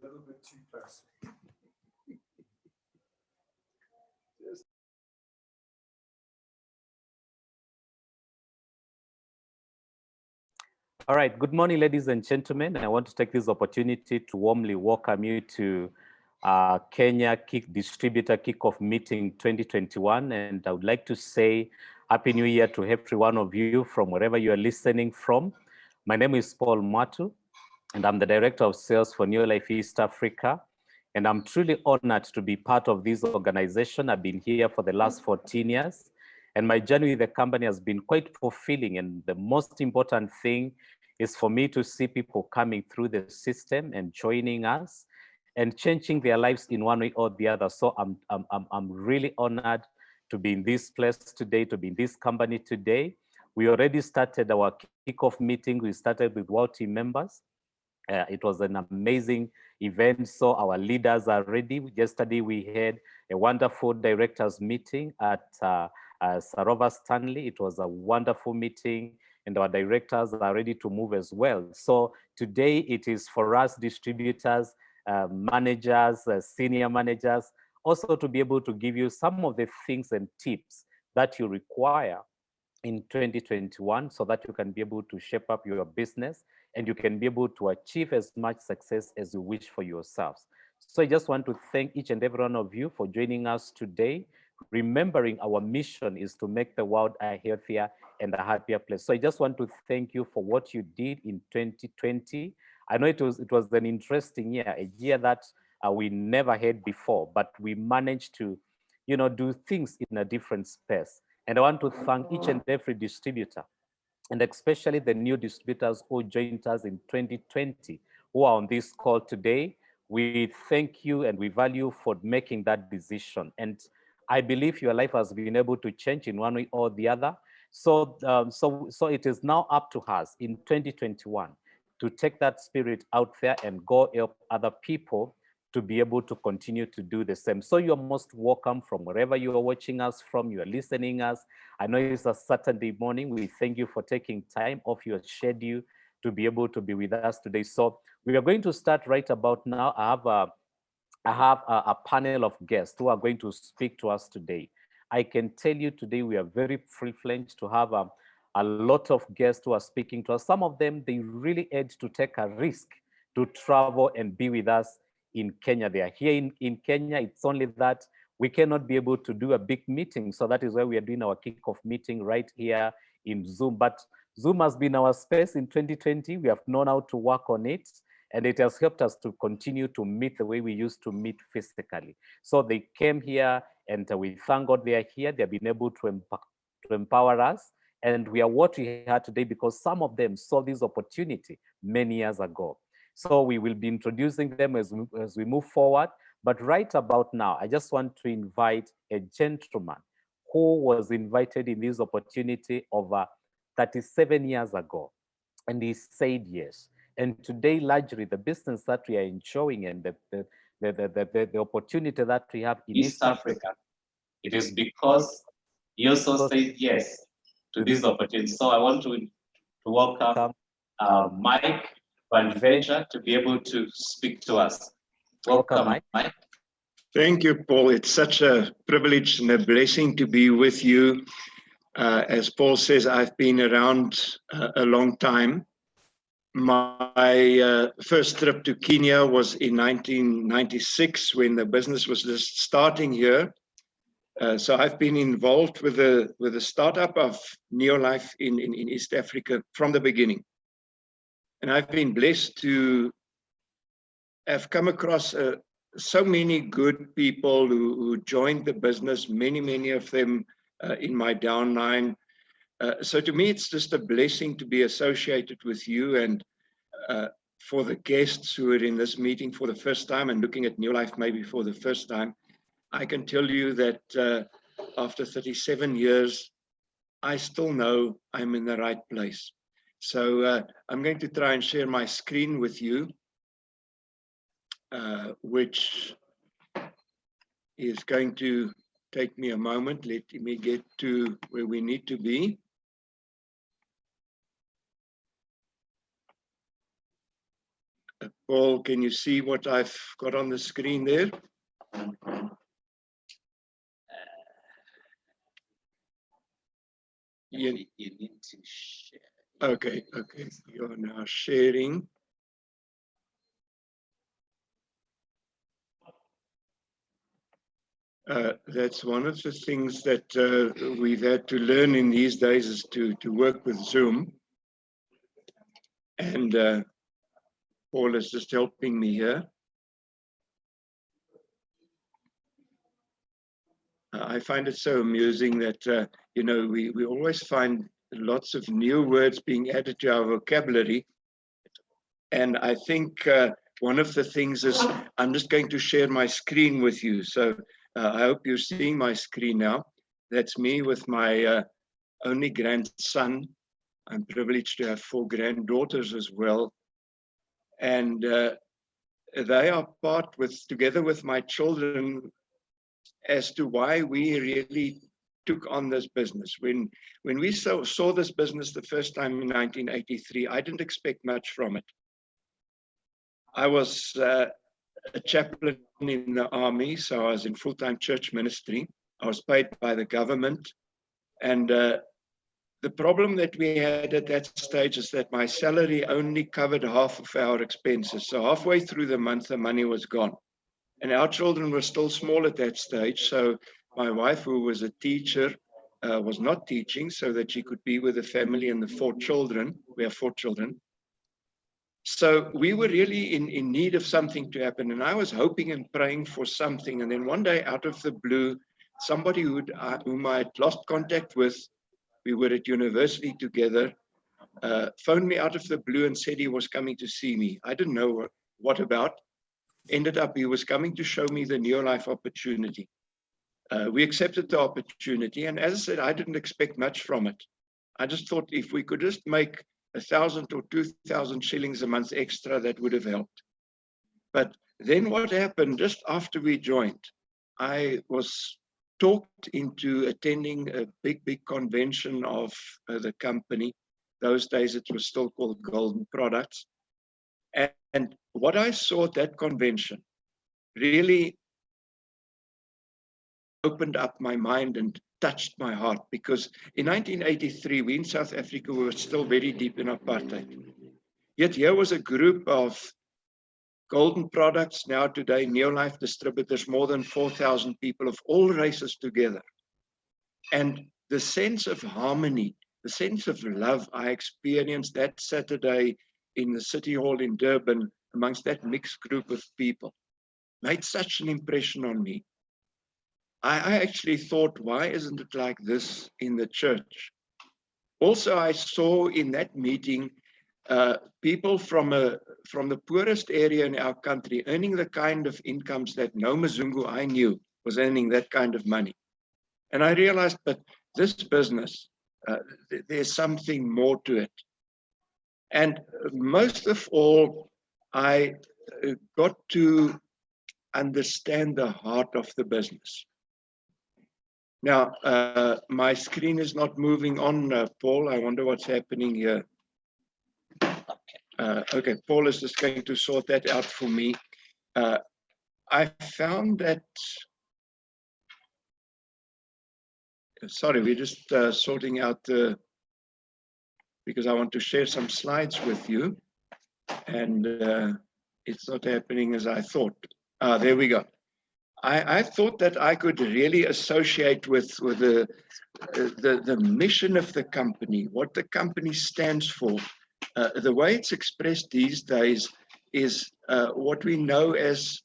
little bit too close. All right, good morning, ladies and gentlemen. I want to take this opportunity to warmly welcome you to Kenya Distributor Kickoff Meeting 2021. And I would like to say Happy New Year to every one of you from wherever you are listening from. My name is Paul Mwatu, and I'm the Director of Sales for New Life East Africa. And I'm truly honored to be part of this organization. I've been here for the last 14 years. And my journey with the company has been quite fulfilling. And the most important thing is for me to see people coming through the system and joining us and changing their lives in one way or the other. So I'm really honored to be in this place today, to be in this company today. We already started our kickoff meeting. We started with world team members. It was an amazing event. So our leaders are ready. Yesterday we had a wonderful directors meeting at Sarova Stanley. It was a wonderful meeting, and our directors are ready to move as well. So today it is for us distributors, managers, senior managers, also to be able to give you some of the things and tips that you require in 2021 so that you can be able to shape up your business and you can be able to achieve as much success as you wish for yourselves. So I just want to thank each and every one of you for joining us today, remembering our mission is to make the world a healthier and a happier place. So I just want to thank you for what you did in 2020. I know it was an interesting year, a year that we never had before, but we managed to, do things in a different space. And I want to thank each and every distributor, and especially the new distributors who joined us in 2020, who are on this call today. We thank you and we value for making that decision. And I believe your life has been able to change in one way or the other. So it is now up to us in 2021 to take that spirit out there and go help other people to be able to continue to do the same. So you're most welcome from wherever you are watching us from, you are listening us. I know it's a Saturday morning. We thank you for taking time off your schedule to be able to be with us today. So we are going to start right about now. I have a panel of guests who are going to speak to us today. I can tell you today we are very privileged to have a lot of guests who are speaking to us. Some of them, they really had to take a risk to travel and be with us in Kenya. They are here in Kenya. It's only that we cannot be able to do a big meeting. So that is why we are doing our kickoff meeting right here in Zoom. But Zoom has been our space in 2020. We have known how to work on it, and it has helped us to continue to meet the way we used to meet physically. So they came here, and we thank God they are here. They have been able to empower us. And we are what we are today because some of them saw this opportunity many years ago. So we will be introducing them as we move forward. But right about now, I just want to invite a gentleman who was invited in this opportunity over 37 years ago. And he said yes. And today, largely, the business that we are enjoying and the opportunity that we have in East Africa, it is because he also said yes to this opportunity. So I want to welcome Mike Deventer to be able to speak to us. Welcome, Mike. Thank you, Paul. It's such a privilege and a blessing to be with you. As Paul says, I've been around a long time. My first trip to Kenya was in 1996 when the business was just starting here. So I've been involved with the startup of Neolife in East Africa from the beginning. And I've been blessed to have come across so many good people who joined the business, many of them in my downline. So to me, it's just a blessing to be associated with you, and for the guests who are in this meeting for the first time and looking at Neolife maybe for the first time, I can tell you that after 37 years, I still know I'm in the right place. So I'm going to try and share my screen with you, which is going to take me a moment. Let me get to where we need to be. Paul, can you see what I've got on the screen there? You need to share. Okay, you're now sharing. That's one of the things that we've had to learn in these days, is to work with Zoom. And Paul is just helping me here. I find it so amusing that, you know, we always find lots of new words being added to our vocabulary. And I think one of the things is, I'm just going to share my screen with you. So I hope you're seeing my screen now. That's me with my only grandson. I'm privileged to have 4 granddaughters as well. And they are together with my children, as to why we really took on this business. When we saw this business the first time in 1983, I didn't expect much from it. I was a chaplain in the army, so I was in full-time church ministry. I was paid by the government. And the problem that we had at that stage is that my salary only covered half of our expenses. So halfway through the month, the money was gone. And our children were still small at that stage. So my wife, who was a teacher, was not teaching so that she could be with the family and the 4 children. We have 4 children. So we were really in need of something to happen. And I was hoping and praying for something. And then one day, out of the blue, somebody whom I had lost contact with, we were at university together, phoned me out of the blue and said he was coming to see me. I didn't know what about. Ended up he was coming to show me the Neolife opportunity. We accepted the opportunity. And as I said, I didn't expect much from it. I just thought if we could just make 1,000 or 2,000 shillings a month extra, that would have helped. But then what happened just after we joined, I was talked into attending a big convention of the company. Those days it was still called Golden Products. And what I saw at that convention really opened up my mind and touched my heart, because in 1983, we in South Africa were still very deep in apartheid. Yet here was a group of Golden Products, now today Neolife distributors, more than 4,000 people of all races together. And the sense of harmony, the sense of love I experienced that Saturday in the City Hall in Durban amongst that mixed group of people made such an impression on me. I actually thought, why isn't it like this in the church? Also, I saw in that meeting people from the poorest area in our country earning the kind of incomes that no Mzungu I knew was earning that kind of money. And I realized, but this business, there's something more to it. And most of all, I got to understand the heart of the business. Now, my screen is not moving on, Paul. I wonder what's happening here. Okay, Paul is just going to sort that out for me. I found that, sorry, we're just sorting out because I want to share some slides with you, and it's not happening as I thought. There we go. I thought that I could really associate with the mission of the company, what the company stands for. The way it's expressed these days is what we know as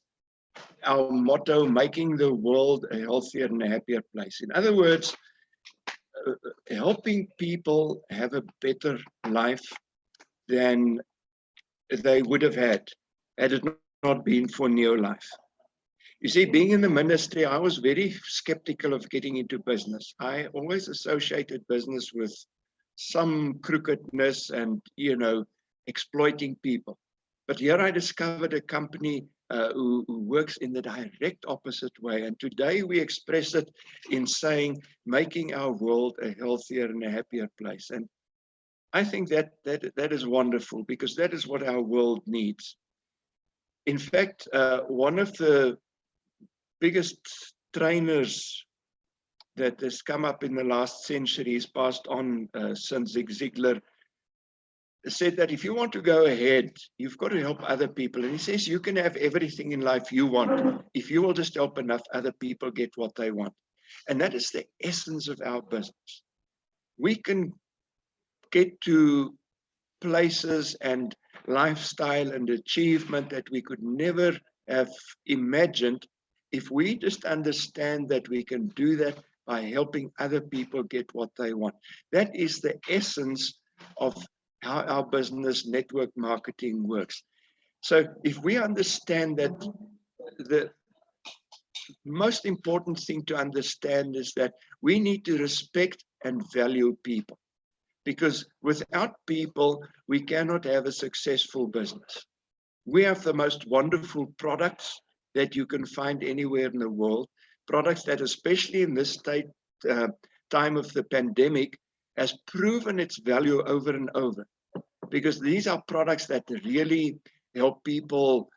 our motto, making the world a healthier and a happier place. In other words, helping people have a better life than they would have had it not been for Neolife. You see, being in the ministry, I was very skeptical of getting into business. I always associated business with some crookedness and, you know, exploiting people. But here I discovered a company who works in the direct opposite way. And today we express it in saying, making our world a healthier and a happier place. And I think that is wonderful, because that is what our world needs. In fact, one of the biggest trainers that has come up in the last century, is passed on since Zig Ziglar, said that if you want to go ahead, you've got to help other people. And he says you can have everything in life you want if you will just help enough other people get what they want. And that is the essence of our business. We can get to places and lifestyle and achievement that we could never have imagined if we just understand that we can do that by helping other people get what they want. That is the essence of how our business network marketing works. So if we understand that, the most important thing to understand is that we need to respect and value people, because without people, we cannot have a successful business. We have the most wonderful products that you can find anywhere in the world, products that, especially in this time of the pandemic, has proven its value over and over, because these are products that really help people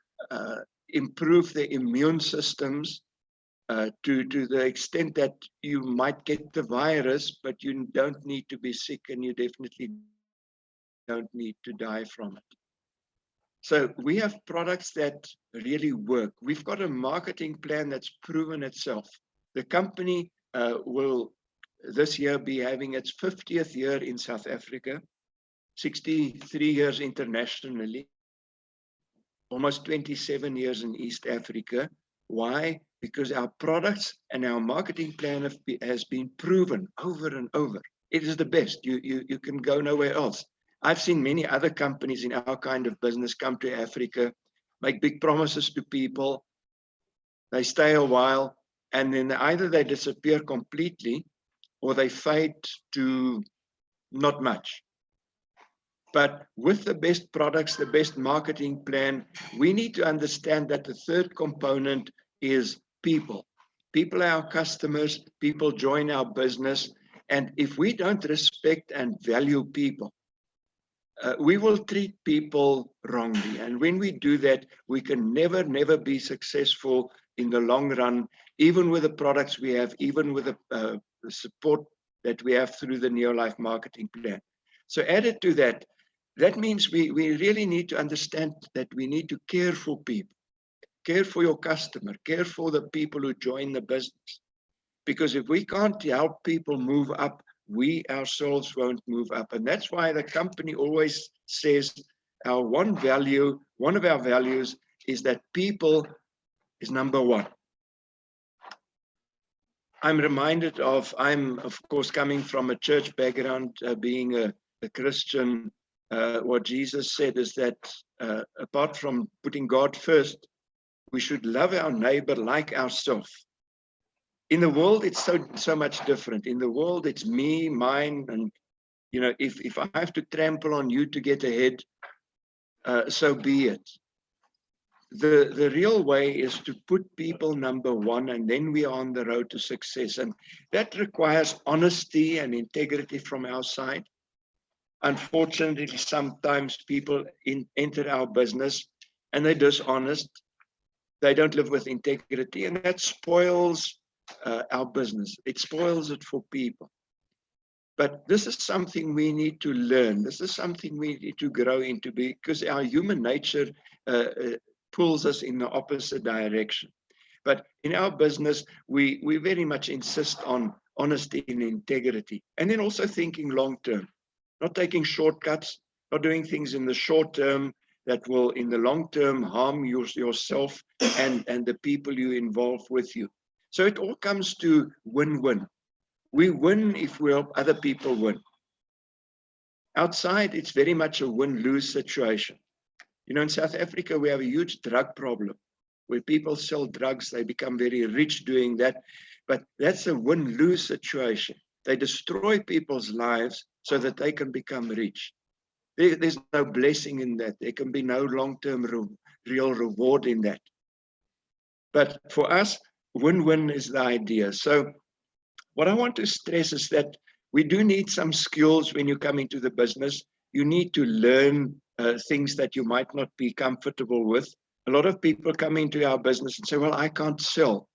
improve their immune systems to the extent that you might get the virus, but you don't need to be sick, and you definitely don't need to die from it. So we have products that really work. We've got a marketing plan that's proven itself. The company will this year be having its 50th year in South Africa, 63 years internationally, almost 27 years in East Africa. Why? Because our products and our marketing plan has been proven over and over. It is the best. You can go nowhere else. I've seen many other companies in our kind of business come to Africa, make big promises to people. They stay a while, and then either they disappear completely or they fade to not much. But with the best products, the best marketing plan, we need to understand that the third component is people. People are our customers, people join our business, and if we don't respect and value people, we will treat people wrongly. And when we do that, we can never be successful in the long run, even with the products we have, even with the support that we have through the Neolife marketing plan. So added to that, that means we really need to understand that we need to care for people, care for your customer, care for the people who join the business. Because if we can't help people move up, we ourselves won't move up. And that's why the company always says our one of our values is that people is number one. I'm reminded of, I'm of course coming from a church background, being a Christian. What Jesus said is that apart from putting God first, we should love our neighbor like ourselves. In the world, it's so much different. In the world, it's me, mine, and if I have to trample on you to get ahead, so be it. The real way is to put people number one, and then we are on the road to success. And that requires honesty and integrity from our side. Unfortunately, sometimes people enter our business and they're dishonest. They don't live with integrity, and that spoils our business. It spoils it for people. But this is something we need to learn. This is something we need to grow into, because our human nature pulls us in the opposite direction. But in our business, we very much insist on honesty and integrity, and then also thinking long term, not taking shortcuts, not doing things in the short term that will in the long term harm yourself and the people you involve with you. So it all comes to win-win. We win if we help other people win. Outside, it's very much a win-lose situation. In South Africa, we have a huge drug problem where people sell drugs, they become very rich doing that, but that's a win-lose situation. They destroy people's lives so that they can become rich. There's no blessing in that. There can be no long-term real reward in that. But for us, win-win is the idea. So what I want to stress is that we do need some skills when you come into the business. You need to learn things that you might not be comfortable with. A lot of people come into our business and say, well, I can't sell.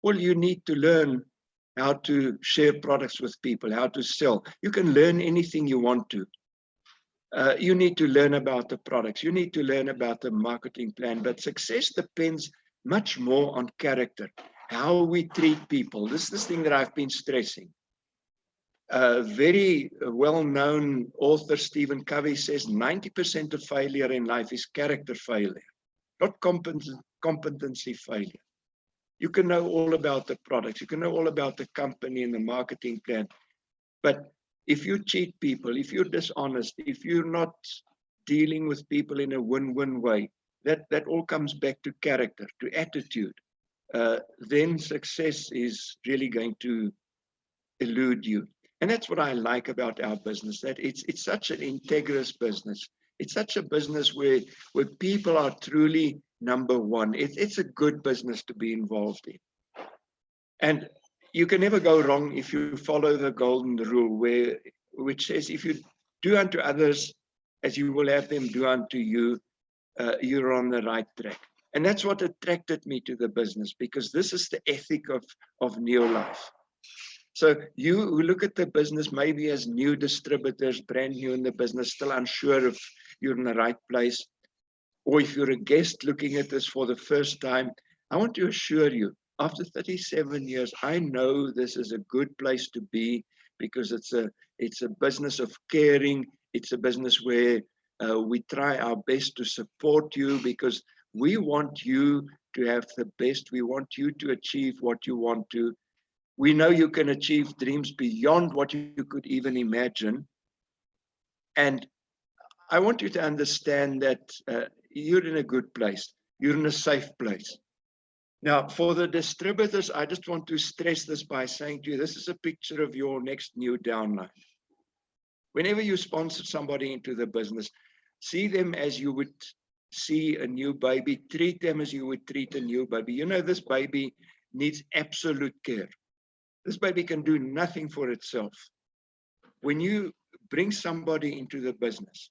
Well, you need to learn how to share products with people, how to sell. You can learn anything you want to. You need to learn about the products. You need to learn about the marketing plan. But success depends much more on character, how we treat people. This is this thing that I've been stressing. A very well-known author, Stephen Covey, says 90% of failure in life is character failure, not competency failure. You can know all about the products. You can know all about the company and the marketing plan. But if you cheat people, if you're dishonest, if you're not dealing with people in a win-win way, that all comes back to character, to attitude. Then success is really going to elude you. And that's what I like about our business, that it's such an integrous business. It's such a business where people are truly number one. It's a good business to be involved in. And you can never go wrong if you follow the golden rule, which says if you do unto others as you will have them do unto you, you're on the right track. And that's what attracted me to the business, because this is the ethic of Neo Life. So you who look at the business maybe as new distributors, brand new in the business, still unsure if you're in the right place, or if you're a guest looking at this for the first time, I want to assure you, after 37 years, I know this is a good place to be, because it's a business of caring. It's a business where we try our best to support you, because we want you to have the best. We want you to achieve what you want to. We know you can achieve dreams beyond what you could even imagine. And I want you to understand that you're in a good place. You're in a safe place. Now, for the distributors, I just want to stress this by saying to you, this is a picture of your next new downline. Whenever you sponsor somebody into the business, see them as you would see a new baby. Treat them as you would treat a new baby. You know, this baby needs absolute care. This baby can do nothing for itself. When you bring somebody into the business,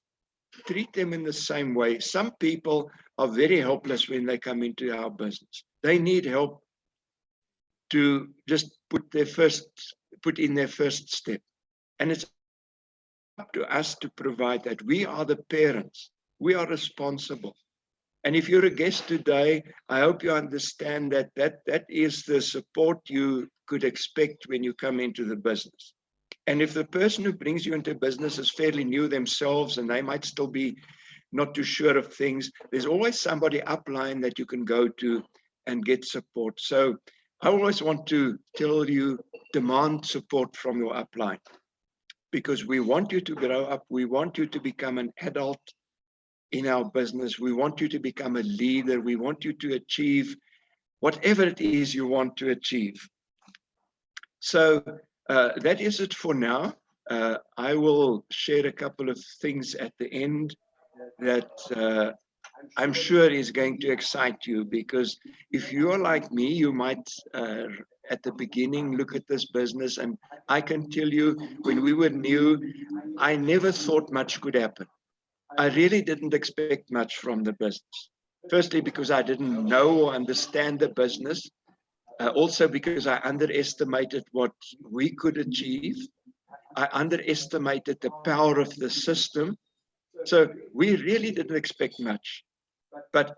treat them in the same way. Some people are very helpless when they come into our business. They need help to just put in their first step. And it's up to us to provide that. We are the parents. We are responsible. And if you're a guest today, I hope you understand that is the support you could expect when you come into the business. And if the person who brings you into business is fairly new themselves and they might still be not too sure of things, there's always somebody upline that you can go to and get support. So I always want to tell you, demand support from your upline, because we want you to grow up. We want you to become an adult in our business. We want you to become a leader. We want you to achieve whatever it is you want to achieve. So that is it for now. I will share a couple of things at the end that I'm sure is going to excite you, because if you're like me, you might at the beginning look at this business, and I can tell you, when we were new, I never thought much could happen. I really didn't expect much from the business. Firstly, because I didn't know or understand the business. Also because I underestimated what we could achieve. I underestimated the power of the system. So we really didn't expect much. But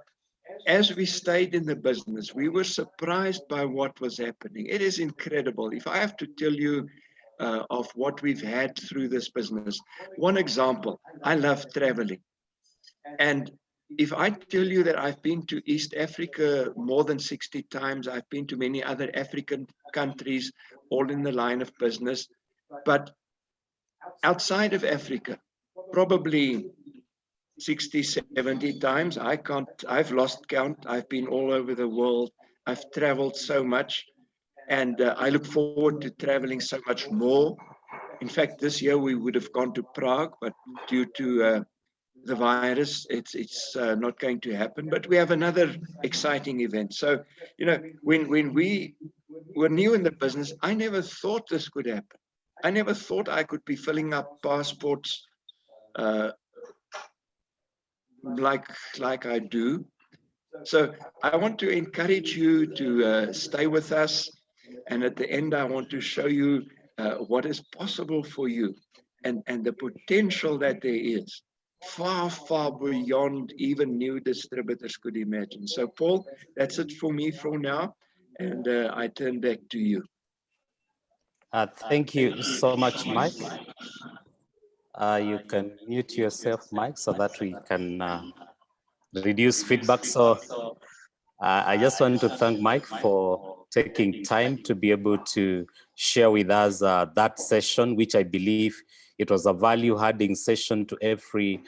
as we stayed in the business, we were surprised by what was happening. It is incredible. If I have to tell you of what we've had through this business, one example, I love traveling. And if I tell you that I've been to East Africa more than 60 times, I've been to many other African countries, all in the line of business. But outside of Africa, probably 60, 70 times. I've lost count. I've been all over the world. I've traveled so much, and I look forward to traveling so much more. In fact, this year we would have gone to Prague, but due to the virus, it's not going to happen. But we have another exciting event. So, you know, when we were new in the business, I never thought this could happen. I never thought I could be filling up passports like I do. So I want to encourage you to stay with us. And at the end, I want to show you what is possible for you and the potential that there is far, far beyond even new distributors could imagine. So Paul, that's it for me for now. And I turn back to you. Thank you so much, Mike. You can mute yourself, Mike, so that we can reduce feedback. So I just want to thank Mike for taking time to be able to share with us that session, which I believe it was a value-adding session to every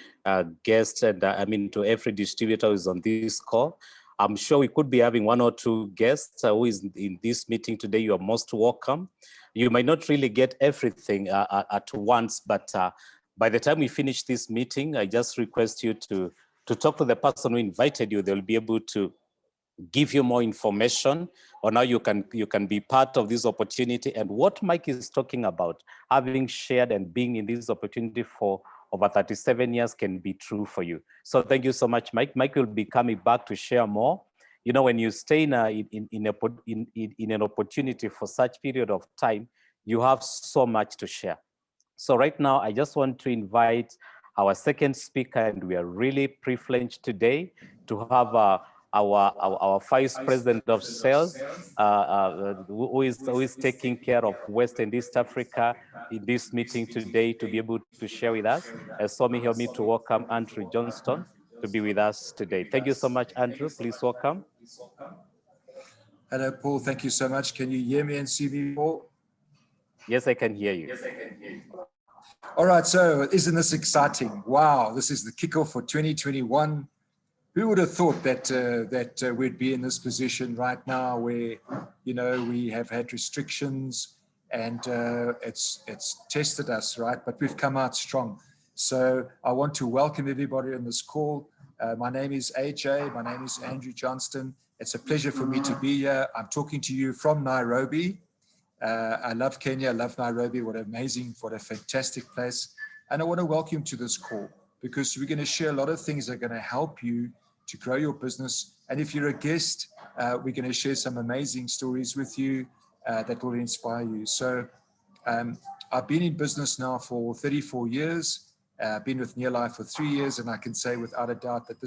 guest and to every distributor who's on this call. I'm sure we could be having one or two guests who is in this meeting today. You are most welcome. You might not really get everything at once, but by the time we finish this meeting, I just request you to talk to the person who invited you. They'll be able to give you more information on how you can be part of this opportunity and what Mike is talking about, having shared and being in this opportunity for over 37 years can be true for you. So thank you so much, Mike. Mike will be coming back to share more. You know, when you stay in an opportunity for such period of time, you have so much to share. So right now, I just want to invite our second speaker, and we are really privileged today to have our Vice President of Sales, who is taking care of West and East Africa in this meeting today to be able to share with us. So me help me to welcome Andrew Johnston to be with us today. Thank you so much, Andrew. Please welcome. Hello, Paul. Thank you so much. Can you hear me and see me, Paul? Yes, I can hear you. All right. So isn't this exciting? Wow. This is the kickoff for 2021. Who would have thought that we'd be in this position right now where, you know, we have had restrictions and it's tested us, right? But we've come out strong. So I want to welcome everybody on this call. My name is AJ. My name is Andrew Johnston. It's a pleasure for me to be here. I'm talking to you from Nairobi. I love Kenya. I love Nairobi. What a fantastic place. And I want to welcome you to this call because we're going to share a lot of things that are going to help you to grow your business. And if you're a guest, we're going to share some amazing stories with you that will inspire you. So I've been in business now for 34 years. I've been with Nearlife for 3 years, and I can say without a doubt that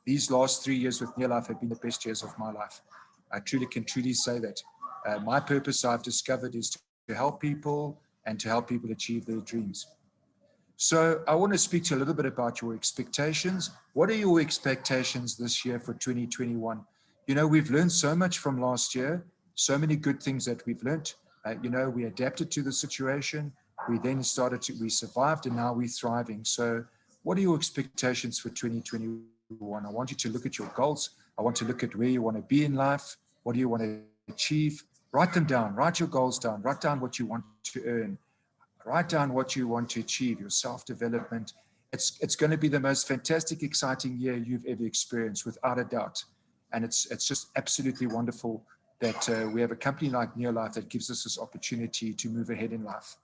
these last 3 years with Nearlife have been the best years of my life. I can truly say that. My purpose, I've discovered, is to help people and to help people achieve their dreams. So I want to speak to you a little bit about your expectations. What are your expectations this year for 2021? You know, we've learned so much from last year, so many good things that we've learned. You know, we adapted to the situation. We then we survived, and now we're thriving. So what are your expectations for 2021? I want you to look at your goals. I want to look at where you want to be in life. What do you want to achieve? Write them down. Write your goals down. Write down what you want to earn. Write down what you want to achieve, your self-development. It's going to be the most fantastic, exciting year you've ever experienced, without a doubt. And it's just absolutely wonderful that we have a company like Nearlife that gives us this opportunity to move ahead in life.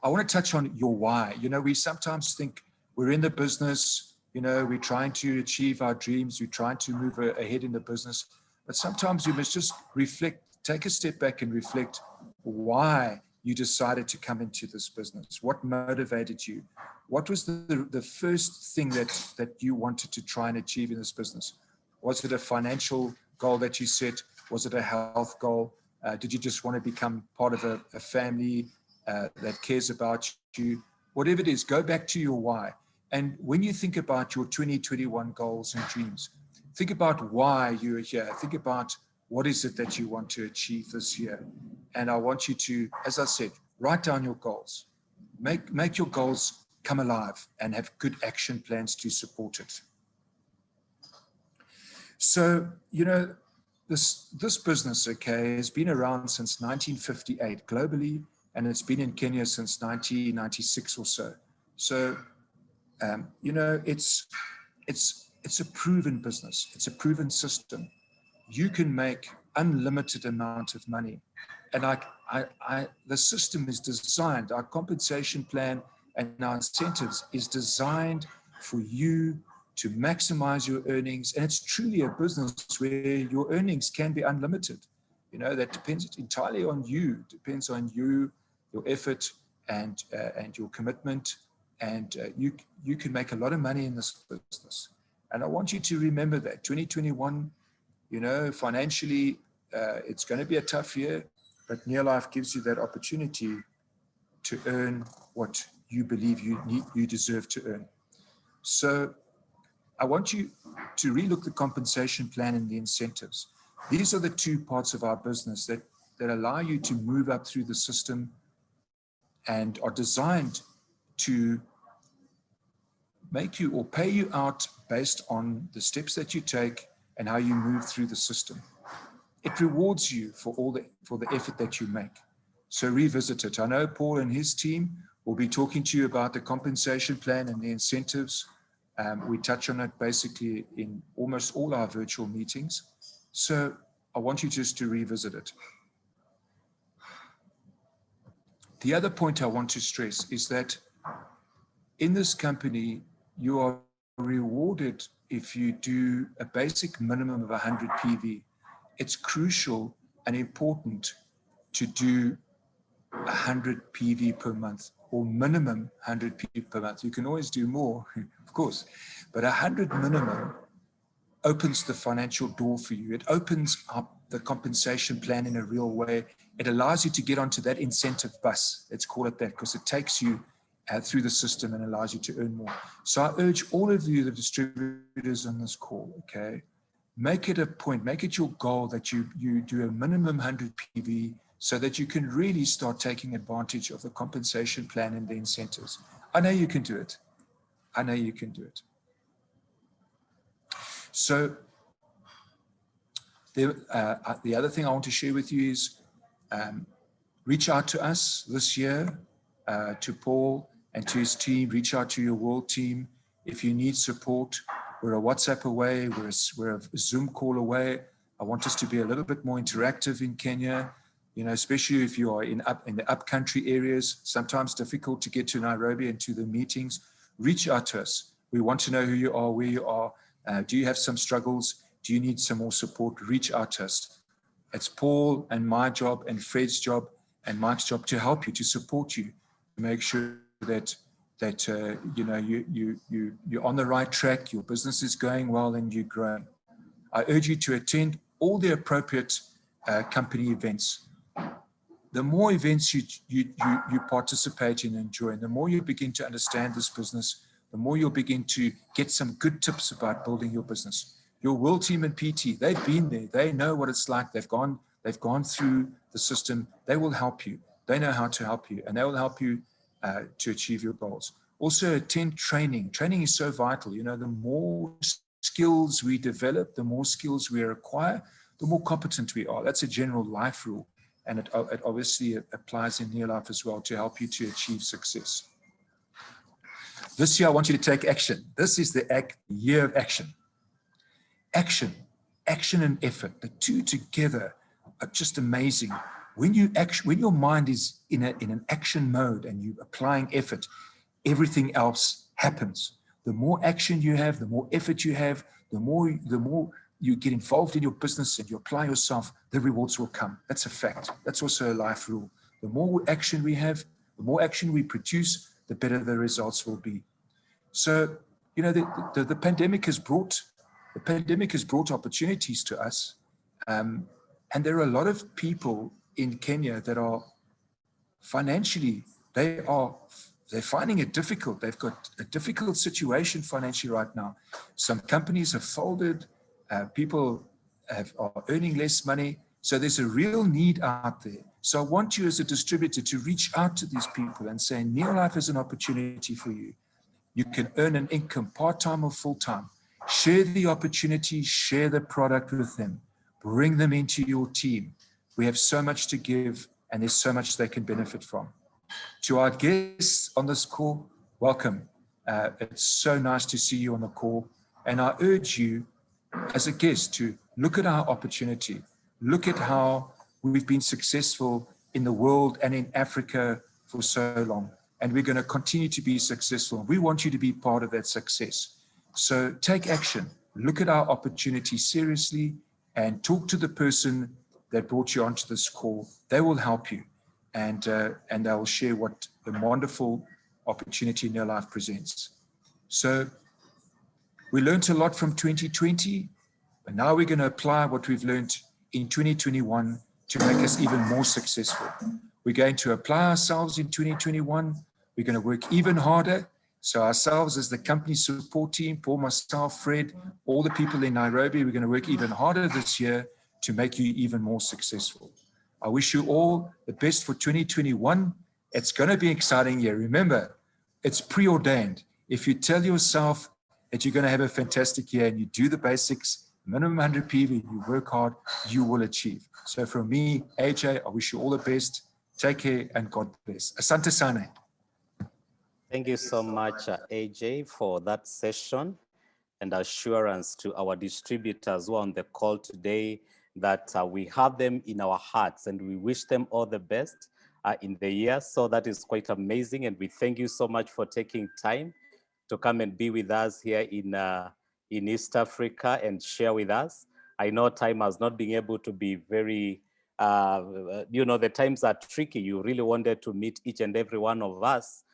I want to touch on your why. You know, we sometimes think we're in the business, you know, we're trying to achieve our dreams, we're trying to move ahead in the business. But sometimes you must just reflect, take a step back and reflect why you decided to come into this business. What motivated you? What was the first thing that you wanted to try and achieve in this business? Was it a financial goal that you set? Was it a health goal? Did you just want to become part of a family that cares about you? Whatever it is, go back to your why. And when you think about your 2021 goals and dreams, think about why you're here. Think about what is it that you want to achieve this year. And I want you to, as I said, write down your goals. Make your goals come alive and have good action plans to support it. So, you know, this business, okay, has been around since 1958 globally, and it's been in Kenya since 1996 or so. So, you know, it's a proven business. It's a proven system. You can make unlimited amount of money. And the system is designed, our compensation plan and our incentives is designed for you to maximize your earnings. And it's truly a business where your earnings can be unlimited. You know, that depends entirely on you, depends on you, your effort and your commitment. And you can make a lot of money in this business. And I want you to remember that 2021, you know, financially, it's going to be a tough year, but Neolife gives you that opportunity to earn what you believe you deserve to earn. So I want you to relook the compensation plan and the incentives. These are the two parts of our business that allow you to move up through the system and are designed to make you or pay you out based on the steps that you take and how you move through the system. It rewards you for the effort that you make. So revisit it. I know Paul and his team will be talking to you about the compensation plan and the incentives. We touch on it basically in almost all our virtual meetings. So I want you just to revisit it. The other point I want to stress is that in this company, you are rewarded if you do a basic minimum of 100 PV. It's crucial and important to do 100 PV per month, or minimum 100 PV per month. You can always do more, of course, but 100 minimum opens the financial door for you. It opens up the compensation plan in a real way. It allows you to get onto that incentive bus, let's call it that, because it takes you through the system and allows you to earn more. So I urge all of you, the distributors on this call, okay, make it a point, make it your goal that you do a minimum 100 PV so that you can really start taking advantage of the compensation plan and the incentives. I know you can do it. I know you can do it. So the other thing I want to share with you is reach out to us this year, to Paul and to his team. Reach out to your world team. If you need support, we're a WhatsApp away, we're a Zoom call away. I want us to be a little bit more interactive in Kenya, you know, especially if you are in the upcountry areas, sometimes difficult to get to Nairobi and to the meetings. Reach out to us. We want to know who you are, where you are. Do you have some struggles? Do you need some more support? Reach out to us. It's Paul and my job and Fred's job and Mike's job to help you, to support you, to make sure that you know you're on the right track, your business is going well, and you're growing. I urge you to attend all the appropriate company events. The more events you participate in and enjoy, the more you begin to understand this business, the more you'll begin to get some good tips about building your business. Your world team and PT, they've been there. They know what it's like. They've gone through the system. They will help you. They know how to help you, and they will help you to achieve your goals. Also, attend training. Training is so vital. You know, the more skills we develop, the more skills we acquire, the more competent we are. That's a general life rule. And it obviously applies in Neolife as well to help you to achieve success. This year, I want you to take action. This is the year of action. Action and effort, the two together are just amazing. When your mind is in an action mode and you're applying effort, everything else happens. The more action you have, the more effort you have, the more you get involved in your business and you apply yourself, the rewards will come. That's a fact. That's also a life rule. The more action we have, the more action we produce, the better the results will be. So, you know, the pandemic has brought opportunities to us. And there are a lot of people in Kenya that are financially, they're finding it difficult. They've got a difficult situation financially right now. Some companies have folded. People are earning less money. So there's a real need out there. So I want you as a distributor to reach out to these people and say, Neolife is an opportunity for you. You can earn an income part-time or full-time. Share the opportunity, share the product with them. Bring them into your team. We have so much to give, and there's so much they can benefit from. To our guests on this call, welcome. It's so nice to see you on the call. And I urge you as a guest to look at our opportunity. Look at how we've been successful in the world and in Africa for so long. And we're going to continue to be successful. We want you to be part of that success. So take action, look at our opportunity seriously, and talk to the person that brought you onto this call. They will help you, and they will share what the wonderful opportunity Near Life presents. So we learned a lot from 2020, but now we're going to apply what we've learned in 2021 to make us even more successful. We're going to apply ourselves in 2021. We're going to work even harder. So ourselves as the company support team, Paul, myself, Fred, all the people in Nairobi, we're going to work even harder this year to make you even more successful. I wish you all the best for 2021. It's going to be an exciting year. Remember, it's preordained. If you tell yourself that you're going to have a fantastic year and you do the basics, minimum 100 PV, you work hard, you will achieve. So from me, AJ, I wish you all the best. Take care and God bless. Asante Sane. Thank you so much, AJ, for that session and assurance to our distributors who are on the call today that we have them in our hearts and we wish them all the best in the year. So that is quite amazing. And we thank you so much for taking time to come and be with us here in East Africa and share with us. I know time has not been able to be very, the times are tricky. You really wanted to meet each and every one of us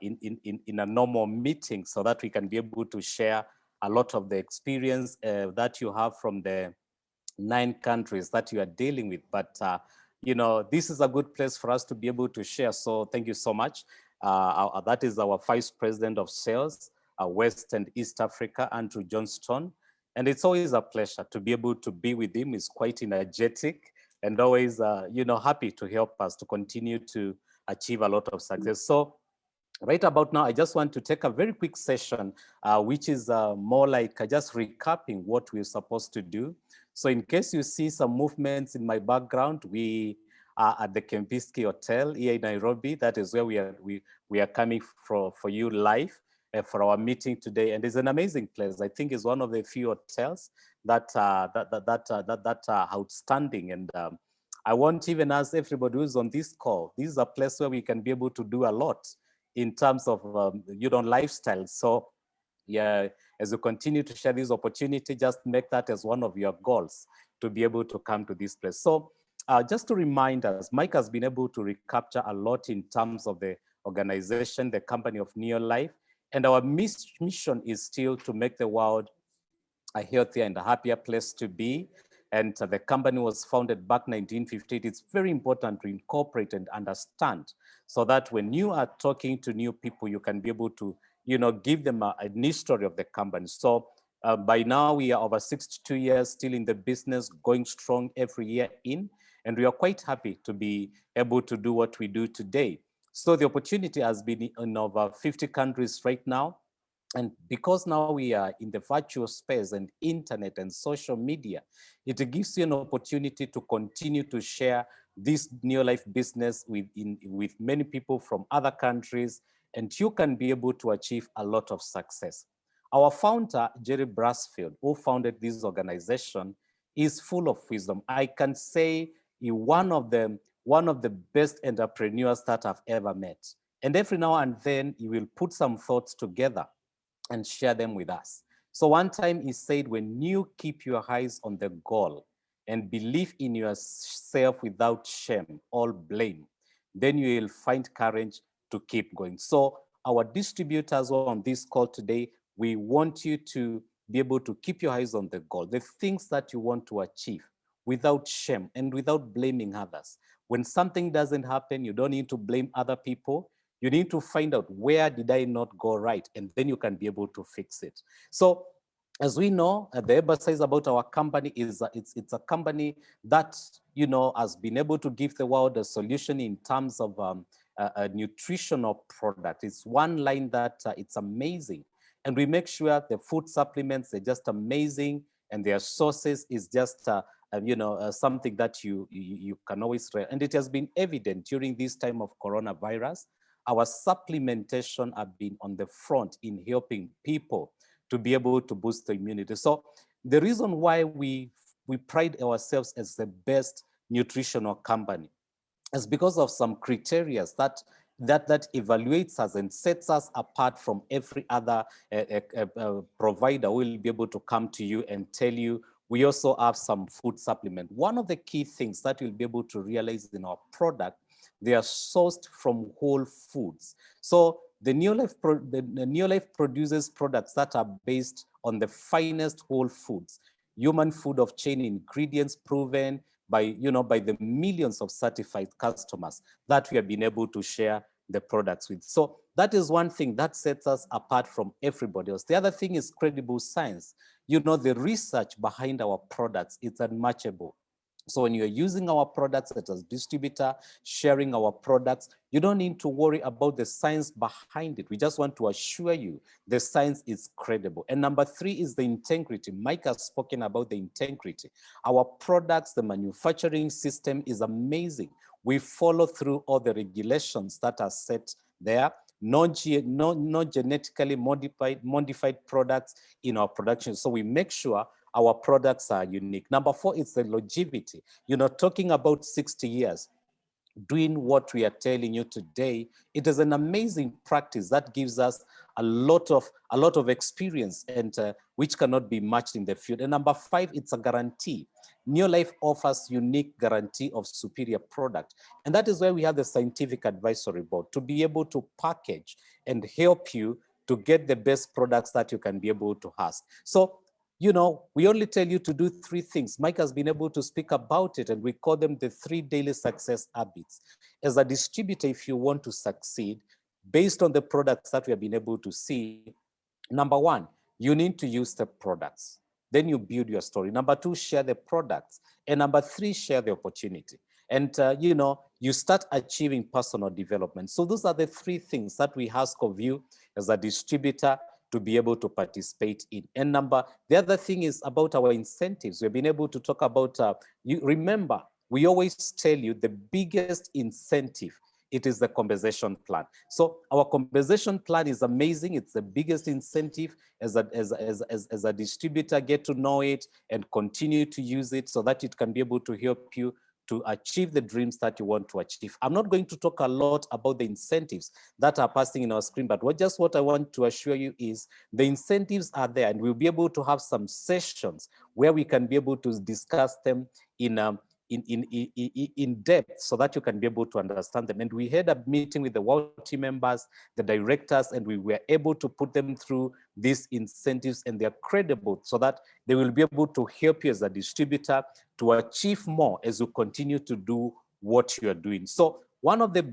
in a normal meeting so that we can be able to share a lot of the experience that you have from the 9 countries that you are dealing with. But, this is a good place for us to be able to share. So thank you so much. That is our Vice President of Sales, West and East Africa, Andrew Johnston. And it's always a pleasure to be able to be with him. He's quite energetic and always, happy to help us to continue to achieve a lot of success. So right about now, I just want to take a very quick session, which is more like just recapping what we're supposed to do. So in case you see some movements in my background, we are at the Kempinski Hotel here in Nairobi. That is where we are coming for you live for our meeting today. And it's an amazing place. I think it's one of the few hotels that are outstanding. And I want even ask everybody who's on this call, this is a place where we can be able to do a lot in terms of lifestyle. So yeah, as you continue to share this opportunity, just make that as one of your goals to be able to come to this place. So just to remind us, Mike has been able to recapture a lot in terms of the organization, the company of Neo Life, and our mission is still to make the world a healthier and a happier place to be. And the company was founded back 1958. It's very important to incorporate and understand so that when you are talking to new people, you can be able to, give them an history of the company. So by now we are over 62 years still in the business, going strong every year in, and we are quite happy to be able to do what we do today. So the opportunity has been in over 50 countries right now. And because now we are in the virtual space and internet and social media, it gives you an opportunity to continue to share this Neo Life business with many people from other countries, and you can be able to achieve a lot of success. Our founder, Jerry Brasfield, who founded this organization, is full of wisdom. I can say he's one of the best entrepreneurs that I've ever met. And every now and then, he will put some thoughts together and share them with us. So one time he said, when you keep your eyes on the goal and believe in yourself without shame or blame, then you will find courage to keep going. So our distributors on this call today, we want you to be able to keep your eyes on the goal, the things that you want to achieve without shame and without blaming others. When something doesn't happen, you don't need to blame other people. You need to find out, where did I not go right? And then you can be able to fix it. So as we know, the emphasize about our company is it's a company that, has been able to give the world a solution in terms of a nutritional product. It's one line that it's amazing. And we make sure the food supplements are just amazing, and their sources is just something that you can always read. And it has been evident during this time of coronavirus. Our supplementation have been on the front in helping people to be able to boost the immunity. So the reason why we pride ourselves as the best nutritional company is because of some criteria that that evaluates us and sets us apart from every other provider who will be able to come to you and tell you, we also have some food supplement. One of the key things that you'll be able to realize in our product, they are sourced from whole foods. So the Neolife produces products that are based on the finest whole foods, human food of chain ingredients proven by, by the millions of certified customers that we have been able to share the products with. So that is one thing that sets us apart from everybody else. The other thing is credible science. The research behind our products is unmatchable. So when you're using our products as a distributor, sharing our products, you don't need to worry about the science behind it. We just want to assure you the science is credible. And number 3 is the integrity. Mike has spoken about the integrity. Our products, the manufacturing system is amazing. We follow through all the regulations that are set there. No genetically modified products in our production. So we make sure our products are unique. Number 4 is the longevity. Talking about 60 years, doing what we are telling you today, it is an amazing practice that gives us a lot of experience, and which cannot be matched in the field. And number 5, it's a guarantee. Neolife offers unique guarantee of superior product. And that is why we have the scientific advisory board to be able to package and help you to get the best products that you can be able to ask. So, we only tell you to do 3 things. Mike has been able to speak about it, and we call them the 3 daily success habits. As a distributor, if you want to succeed, based on the products that we have been able to see, number 1, you need to use the products. Then you build your story. Number 2, share the products. And number 3, share the opportunity. And, you start achieving personal development. So those are the 3 things that we ask of you as a distributor to be able to participate in. And the other thing is about our incentives. We've been able to talk about, you remember, we always tell you the biggest incentive, it is the compensation plan. So our compensation plan is amazing. It's the biggest incentive. As a distributor, get to know it and continue to use it so that it can be able to help you to achieve the dreams that you want to achieve. I'm not going to talk a lot about the incentives that are passing in our screen, but what I want to assure you is the incentives are there, and we'll be able to have some sessions where we can be able to discuss them in depth so that you can be able to understand them. And we had a meeting with the world team members, the directors, and we were able to put them through these incentives, and they're credible so that they will be able to help you as a distributor to achieve more as you continue to do what you are doing. So one of the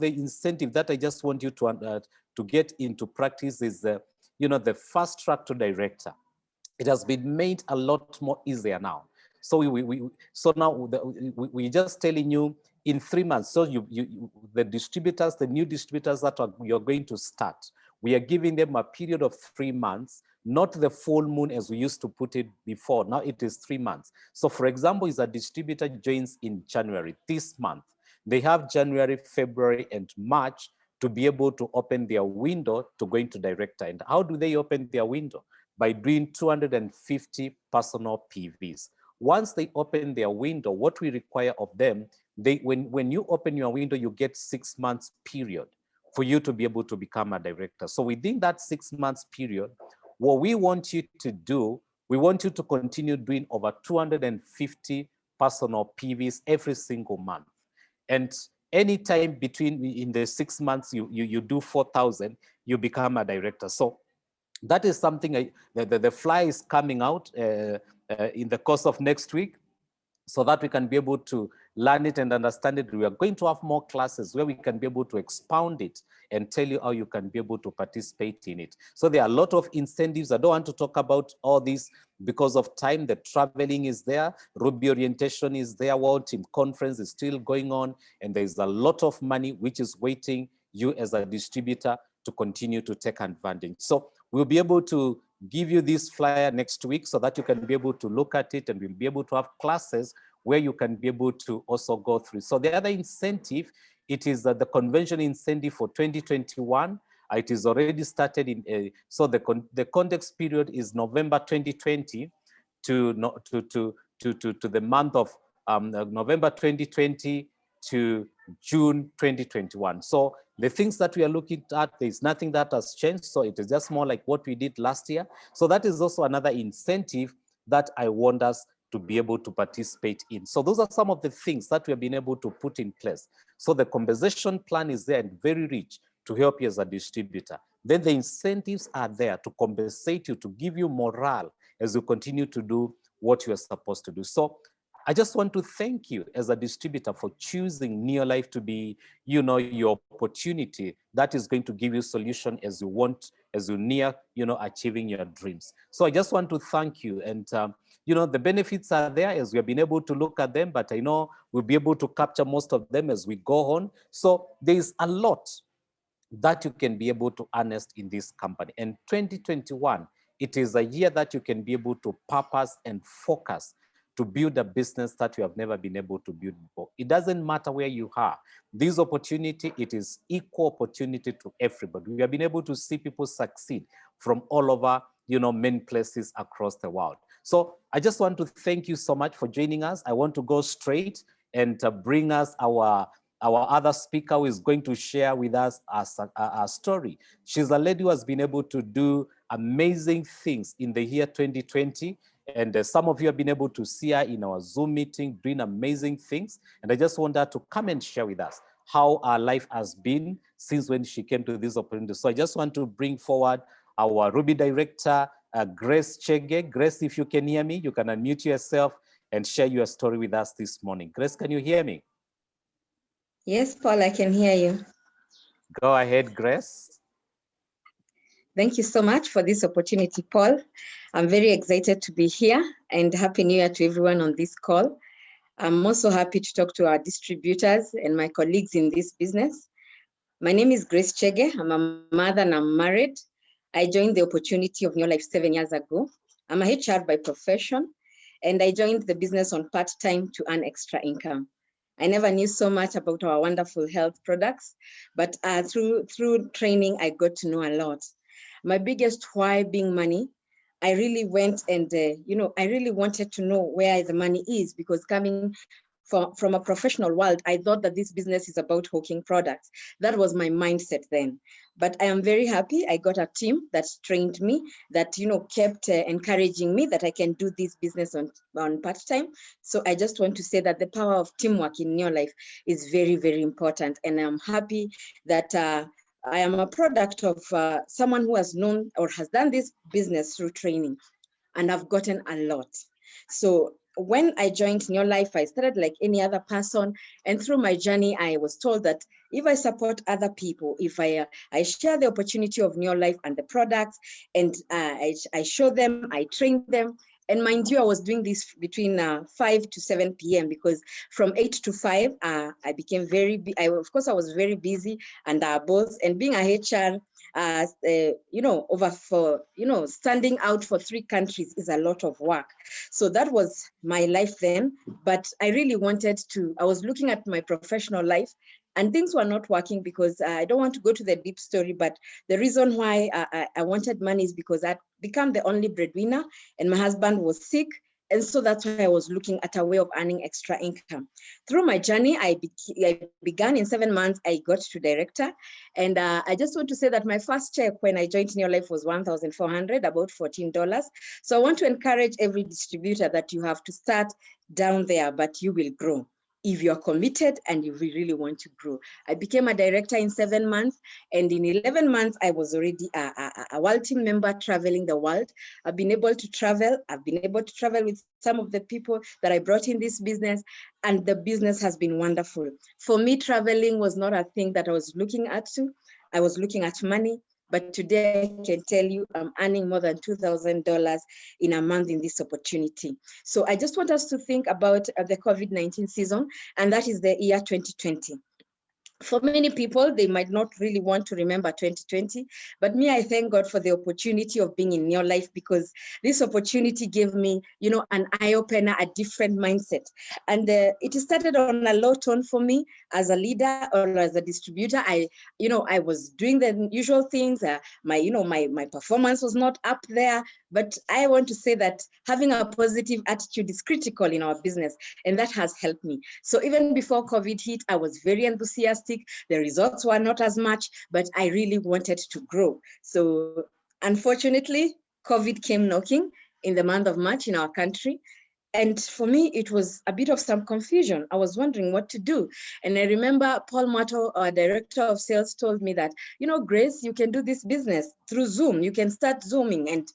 incentive that I just want you to get into practice is the fast track to director. It has been made a lot more easier now. So we're just telling you in 3 months. So the distributors, the new distributors that you're going to start, we are giving them a period of 3 months, not the full moon as we used to put it before. Now it is 3 months. So for example, if a distributor joins in January this month, they have January, February, and March to be able to open their window to go into director. And how do they open their window? By doing 250 personal PVs. Once they open their window, what we require of them, when you open your window, you get 6 months period for you to be able to become a director. So within that 6 months period, what we want you to do, we want you to continue doing over 250 personal PVs every single month. And anytime in the 6 months, you do 4,000, you become a director. So that is something the fly is coming out in the course of next week, so that we can be able to learn it and understand it. We are going to have more classes where we can be able to expound it and tell you how you can be able to participate in it. So there are a lot of incentives. I don't want to talk about all these because of time. The traveling is there, Ruby orientation is there, World Team Conference is still going on, and there's a lot of money which is waiting you as a distributor to continue to take advantage. So we'll be able to give you this flyer next week so that you can be able to look at it, and we'll be able to have classes where you can be able to also go through. So the other incentive, it is the convention incentive for 2021. It is already started so the context period is November 2020 to the month of November 2020 to June 2021. So the things that we are looking at, there's nothing that has changed. So it is just more like what we did last year. So that is also another incentive that I want us to be able to participate in. So those are some of the things that we have been able to put in place. So the compensation plan is there and very rich to help you as a distributor. Then the incentives are there to compensate you, to give you morale as you continue to do what you are supposed to do. So I just want to thank you as a distributor for choosing Neolife to be, your opportunity that is going to give you solution as you want, as you near, achieving your dreams. So I just want to thank you. And, the benefits are there as we have been able to look at them, but I know we'll be able to capture most of them as we go on. So there's a lot that you can be able to harness in this company. And 2021, it is a year that you can be able to purpose and focus to build a business that you have never been able to build before. It doesn't matter where you are. This opportunity, it is equal opportunity to everybody. We have been able to see people succeed from all over, many places across the world. So I just want to thank you so much for joining us. I want to go straight and bring us our other speaker who is going to share with us a story. She's a lady who has been able to do amazing things in the year 2020. And some of you have been able to see her in our Zoom meeting doing amazing things. And I just want her to come and share with us how her life has been since when she came to this opportunity. So I just want to bring forward our Ruby director, Grace Chege. Grace, if you can hear me, you can unmute yourself and share your story with us this morning. Grace, can you hear me? Yes, Paul, I can hear you. Go ahead, Grace. Thank you so much for this opportunity, Paul. I'm very excited to be here and Happy New Year to everyone on this call. I'm also happy to talk to our distributors and my colleagues in this business. My name is Grace Chege. I'm a mother and I'm married. I joined the opportunity of Neolife 7 years ago. I'm a HR by profession, and I joined the business on part-time to earn extra income. I never knew so much about our wonderful health products, but through training, I got to know a lot. My biggest why being money. I really went and, I really wanted to know where the money is, because coming from a professional world, I thought that this business is about hawking products. That was my mindset then. But I am very happy. I got a team that trained me, that kept encouraging me that I can do this business on part-time. So I just want to say that the power of teamwork in your life is very, very important. And I'm happy that I am a product of someone who has known or has done this business through training, and I've gotten a lot. So when I joined Neolife, I started like any other person. And through my journey, I was told that if I support other people, if I share the opportunity of Neolife and the products, and I show them, I train them. And mind you, I was doing this between 5 to 7 p.m. because from 8 to 5, I became of course, I was very busy and both, and being a HR, standing out for 3 countries is a lot of work. So that was my life then. But I really I was looking at my professional life, and things were not working because I don't want to go to the deep story, but the reason why I wanted money is because I'd become the only breadwinner and my husband was sick. And so that's why I was looking at a way of earning extra income. Through my journey, I began in 7 months, I got to director. And I just want to say that my first check when I joined Neolife was $1,400, about $14. So I want to encourage every distributor that you have to start down there, but you will grow if you're committed and you really want to grow. I became a director in 7 months, and in 11 months, I was already a world team member traveling the world. I've been able to travel. I've been able to travel with some of the people that I brought in this business, and the business has been wonderful. For me, traveling was not a thing that I was looking at. I was looking at money. But today I can tell you I'm earning more than $2,000 in a month in this opportunity. So I just want us to think about the COVID-19 season, and that is the year 2020. For many people, they might not really want to remember 2020, but me, I thank God for the opportunity of being in your life, because this opportunity gave me, an eye-opener, a different mindset. And it started on a low tone for me as a leader or as a distributor. I was doing the usual things. My performance was not up there, But I want to say that having a positive attitude is critical in our business, and that has helped me. So even before COVID hit, I was very enthusiastic. The results were not as much, but I really wanted to grow. So unfortunately, COVID came knocking in the month of March in our country. And for me, it was a bit of some confusion. I was wondering what to do. And I remember Paul Matto, our director of sales, told me that, you know, Grace, you can do this business through Zoom. You can start Zooming. And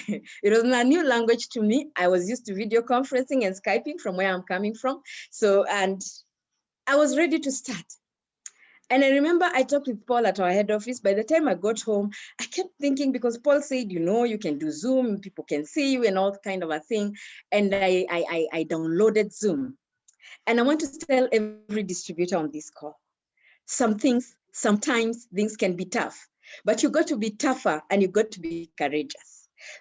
it was a new language to me. I was used to video conferencing and Skyping from where I'm coming from. So, and I was ready to start. And I remember I talked with Paul at our head office. By the time I got home, I kept thinking, because Paul said, you know, you can do Zoom, people can see you and all kind of a thing. And I downloaded Zoom. And I want to tell every distributor on this call, sometimes things can be tough, but you got to be tougher and you got to be courageous.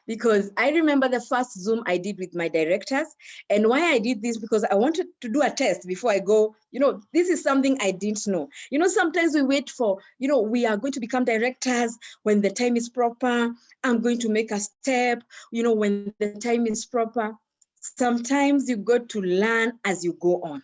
Because I remember the first Zoom I did with my directors, and why I did this, because I wanted to do a test before I go, you know, this is something I didn't know. You know, sometimes we wait for, you know, we are going to become directors when the time is proper. I'm going to make a step, you know, when the time is proper. Sometimes you got to learn as you go on.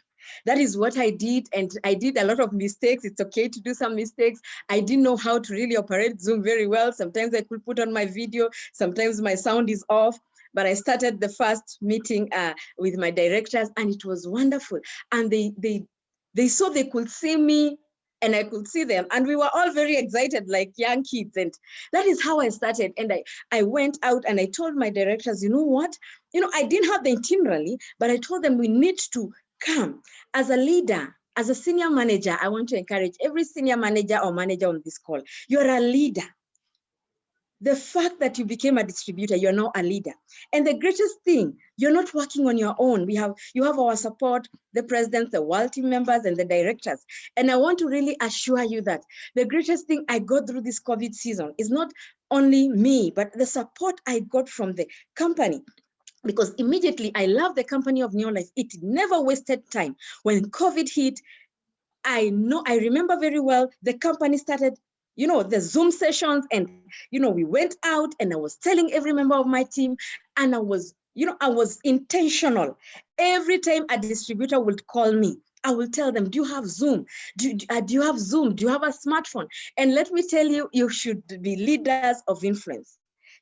That is what I did, and I did a lot of mistakes. It's okay to do some mistakes. I didn't know how to really operate Zoom very well. Sometimes I could put on my video, sometimes my sound is off, but I started the first meeting with my directors, and it was wonderful. And they saw they could see me, and I could see them, and we were all very excited like young kids. And that is how I started. And I went out and I told my directors, you know what? You know, I didn't have the itinerary, but I told them we need to come as a leader, as a senior manager. I want to encourage every senior manager or manager on this call. You're a leader. The fact that you became a distributor, you're now a leader. And the greatest thing, you're not working on your own. You have our support, the president, the world team members, and the directors. And I want to really assure you that the greatest thing I got through this COVID season is not only me, but the support I got from the company. Because immediately I love the company of Neolife. It never wasted time. When COVID hit, I remember very well, the company started, you know, the Zoom sessions, and, you know, we went out and I was telling every member of my team, and I was intentional. Every time a distributor would call me, I will tell them, do you have Zoom? Do you have Zoom? Do you have a smartphone? And let me tell you, you should be leaders of influence.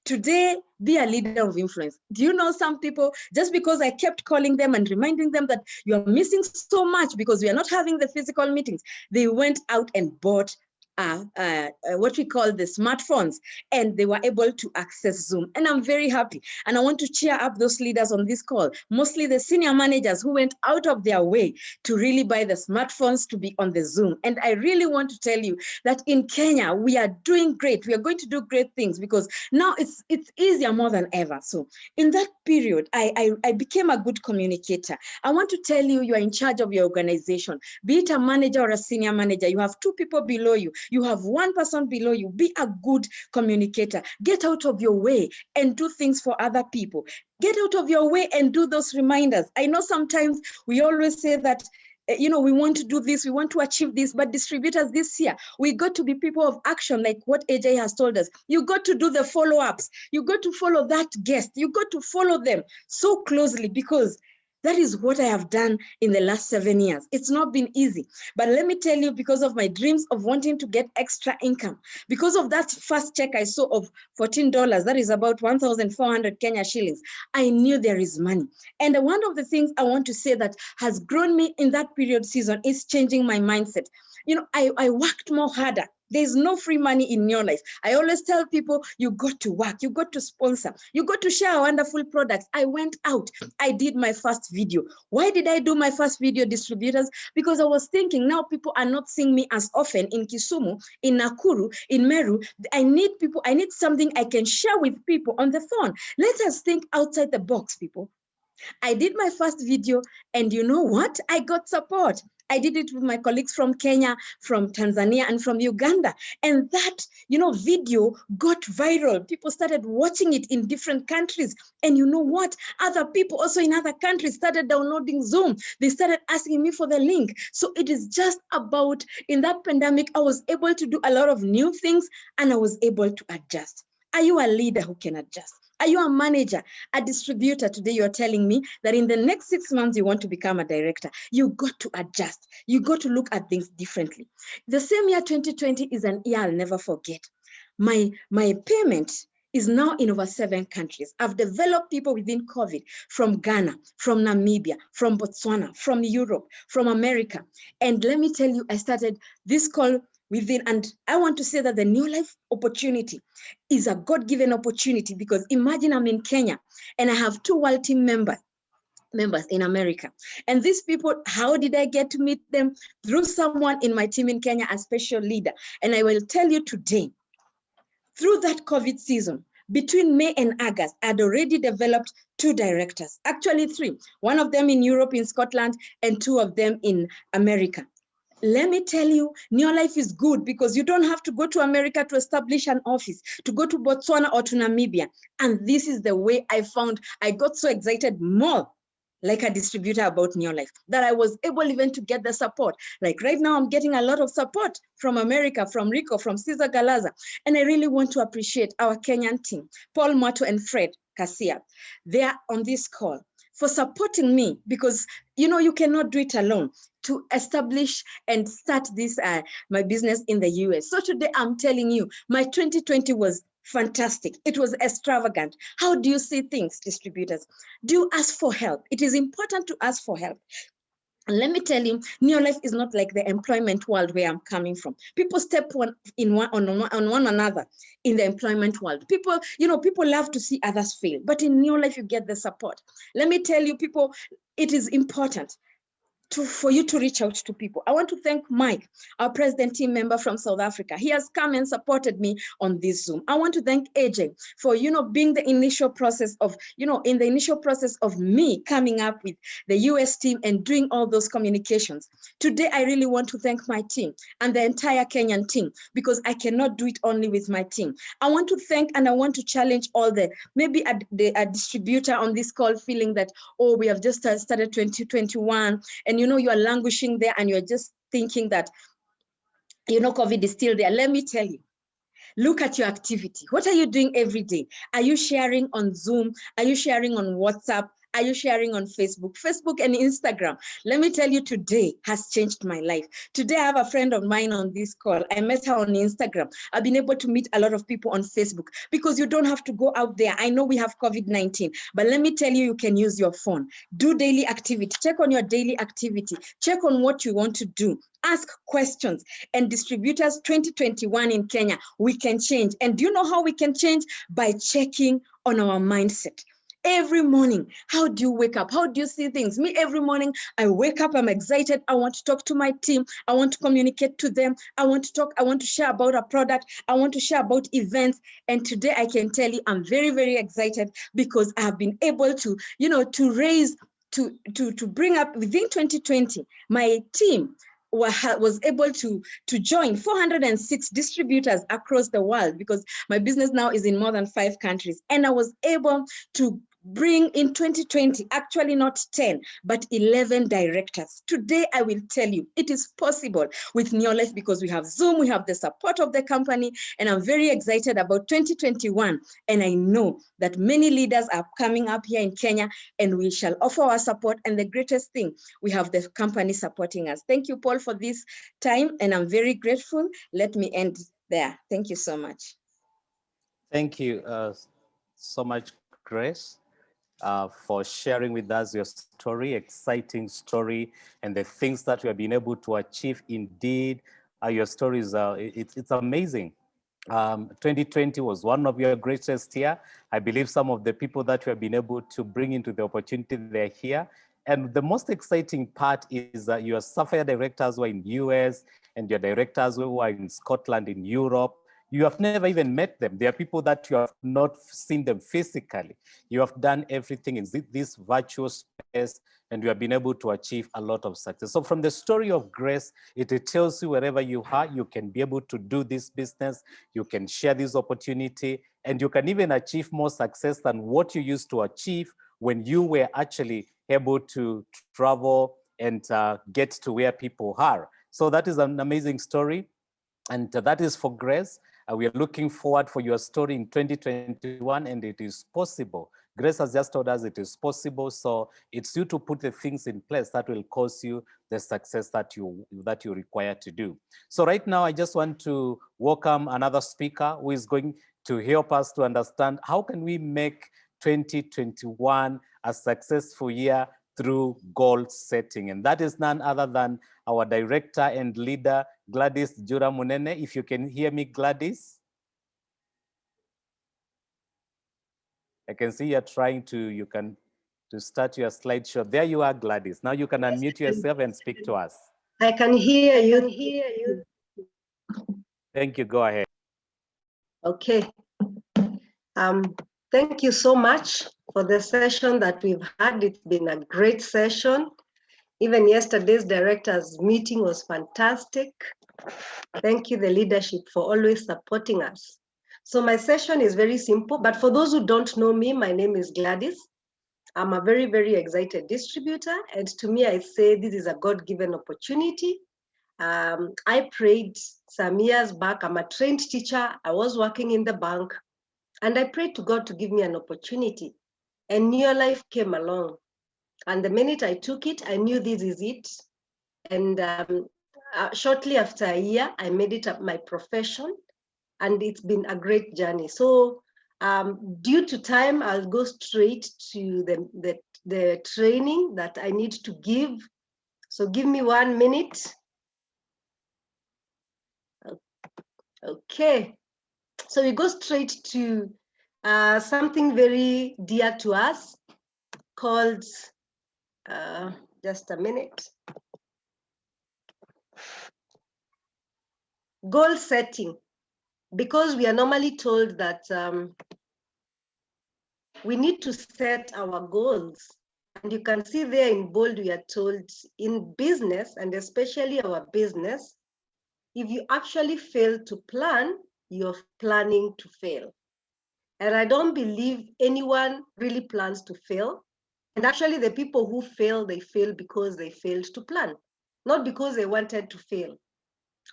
Today, be a leader of influence. Do you know some people, just because I kept calling them and reminding them that you're missing so much because we are not having the physical meetings, they went out and bought what we call the smartphones, and they were able to access Zoom. And I'm very happy. And I want to cheer up those leaders on this call, mostly the senior managers who went out of their way to really buy the smartphones to be on the Zoom. And I really want to tell you that in Kenya, we are doing great. We are going to do great things because now it's easier more than ever. So in that period, I became a good communicator. I want to tell you, you are in charge of your organization, be it a manager or a senior manager. You have two people below you. You have one person below you. Be a good communicator. Get out of your way and do things for other people. Get out of your way and do those reminders. I know sometimes we always say that, you know, we want to do this, we want to achieve this, but distributors this year, we got to be people of action, like what AJ has told us. You got to do the follow-ups. You got to follow that guest. You got to follow them so closely, because that is what I have done in the last 7 years. It's not been easy, but let me tell you, because of my dreams of wanting to get extra income, because of that first check I saw of $14, that is about 1,400 Kenya shillings, I knew there is money. And one of the things I want to say that has grown me in that period season is changing my mindset. You know, I worked more harder. There's no free money in your life. I always tell people, you got to work, you got to sponsor, you got to share wonderful products. I went out, I did my first video. Why did I do my first video, distributors? Because I was thinking, now people are not seeing me as often in Kisumu, in Nakuru, in Meru. I need people, I need something I can share with people on the phone. Let us think outside the box, people. I did my first video, and you know what? I got support. I did it with my colleagues from Kenya, from Tanzania, and from Uganda. And that, you know, video got viral. People started watching it in different countries. And you know what? Other people also in other countries started downloading Zoom. They started asking me for the link. So it is just about, in that pandemic, I was able to do a lot of new things, and I was able to adjust. Are you a leader who can adjust? Are you a manager, a distributor? Today you're telling me that in the next 6 months you want to become a director. You got to adjust. You got to look at things differently. The same year 2020 is an year I'll never forget. My payment is now in over 7 countries. I've developed people within COVID from Ghana, from Namibia, from Botswana, from Europe, from America. And let me tell you, I started this call within, and I want to say that the New Life opportunity is a God-given opportunity, because imagine I'm in Kenya and I have 2 World Team members in America. And these people, how did I get to meet them? Through someone in my team in Kenya, a special leader. And I will tell you today, through that COVID season, between May and August, I'd already developed 2 directors, actually 3. One of them in Europe, in Scotland, and 2 of them in America. Let me tell you, New Life is good because you don't have to go to America to establish an office, to go to Botswana or to Namibia. And this is the way I found, I got so excited more like a distributor about New Life, that I was able even to get the support. Like right now, I'm getting a lot of support from America, from Rico, from Cesar Galaza. And I really want to appreciate our Kenyan team, Paul Mato and Fred Kasia. They are on this call for supporting me, because you cannot do it alone, to establish and start this my business in the US. So today I'm telling you, my 2020 was fantastic. It was extravagant. How do you see things, distributors? Do you ask for help? It is important to ask for help. And let me tell you, New Life is not like the employment world where I'm coming from. People step on one another in the employment world. People love to see others fail, but in New Life, you get the support. Let me tell you, people, it is important for you to reach out to people. I want to thank Mike, our president team member from South Africa. He has come and supported me on this Zoom. I want to thank AJ for, being the initial process of, in the initial process of me coming up with the US team and doing all those communications. Today, I really want to thank my team and the entire Kenyan team, because I cannot do it only with my team. I want to thank and I want to challenge all maybe a distributor on this call feeling that, oh, we have just started 2021 and you are languishing there and you're just thinking that, COVID is still there. Let me tell you, look at your activity. What are you doing every day? Are you sharing on Zoom? Are you sharing on WhatsApp? Are you sharing on Facebook? Facebook and Instagram. Let me tell you, today has changed my life. Today, I have a friend of mine on this call. I met her on Instagram. I've been able to meet a lot of people on Facebook, because you don't have to go out there. I know we have COVID-19, but let me tell you, you can use your phone. Do daily activity. Check on your daily activity. Check on what you want to do. Ask questions. And distributors 2021 in Kenya, we can change. And do you know how we can change? By checking on our mindset. Every morning, how do you wake up? How do you see things? Me, every morning, I wake up, I'm excited. I want to talk to my team. I want to communicate to them. I want to talk. I want to share about a product. I want to share about events. And today I can tell you, I'm very, very excited, because I have been able to, to bring up within 2020, my team was able to join 406 distributors across the world, because my business now is in more than 5 countries. And I was able to bring in 2020, actually not 10, but 11 directors. Today, I will tell you, it is possible with New Life, because we have Zoom, we have the support of the company, and I'm very excited about 2021. And I know that many leaders are coming up here in Kenya, and we shall offer our support. And the greatest thing, we have the company supporting us. Thank you, Paul, for this time, and I'm very grateful. Let me end there. Thank you so much. Thank you so much, Grace. For sharing with us your story, exciting story, and the things that you have been able to achieve. Indeed, your stories, it's amazing. 2020 was one of your greatest year. I believe some of the people that you have been able to bring into the opportunity, they're here. And the most exciting part is that your software directors were in the US, and your directors who are in Scotland, in Europe. You have never even met them. They are people that you have not seen them physically. You have done everything in this virtual space, and you have been able to achieve a lot of success. So from the story of Grace, it tells you wherever you are, you can be able to do this business, you can share this opportunity, and you can even achieve more success than what you used to achieve when you were actually able to travel and get to where people are. So that is an amazing story. And that is for Grace. We are looking forward for your story in 2021, and it is possible. Grace has just told us it is possible. So it's you to put the things in place that will cause you the success that you require to do. So right now, I just want to welcome another speaker who is going to help us to understand how can we make 2021 a successful year through goal setting. And that is none other than our director and leader, Gladys Njura Munene. If you can hear me, Gladys. I can see you're trying to start your slideshow. There you are, Gladys. Now you can unmute yourself and speak to us. I can hear you. Thank you. Go ahead. Okay. Thank you so much for the session that we've had. It's been a great session. Even yesterday's directors meeting was fantastic. Thank you, the leadership, for always supporting us. So my session is very simple, but for those who don't know me, my name is Gladys. I'm a very, very excited distributor. And to me, I say this is a God-given opportunity. I prayed some years back. I'm a trained teacher. I was working in the bank. And I prayed to God to give me an opportunity. And New Life came along. And the minute I took it, I knew this is it. And shortly after a year, I made it my profession. And it's been a great journey. So due to time, I'll go straight to the training that I need to give. So give me 1 minute. Okay. So we go straight to something very dear to us called, just a minute, goal setting. Because we are normally told that we need to set our goals. And you can see there in bold, we are told in business, and especially our business, if you actually fail to plan, you're planning to fail. And I don't believe anyone really plans to fail. And actually the people who fail, they fail because they failed to plan, not because they wanted to fail,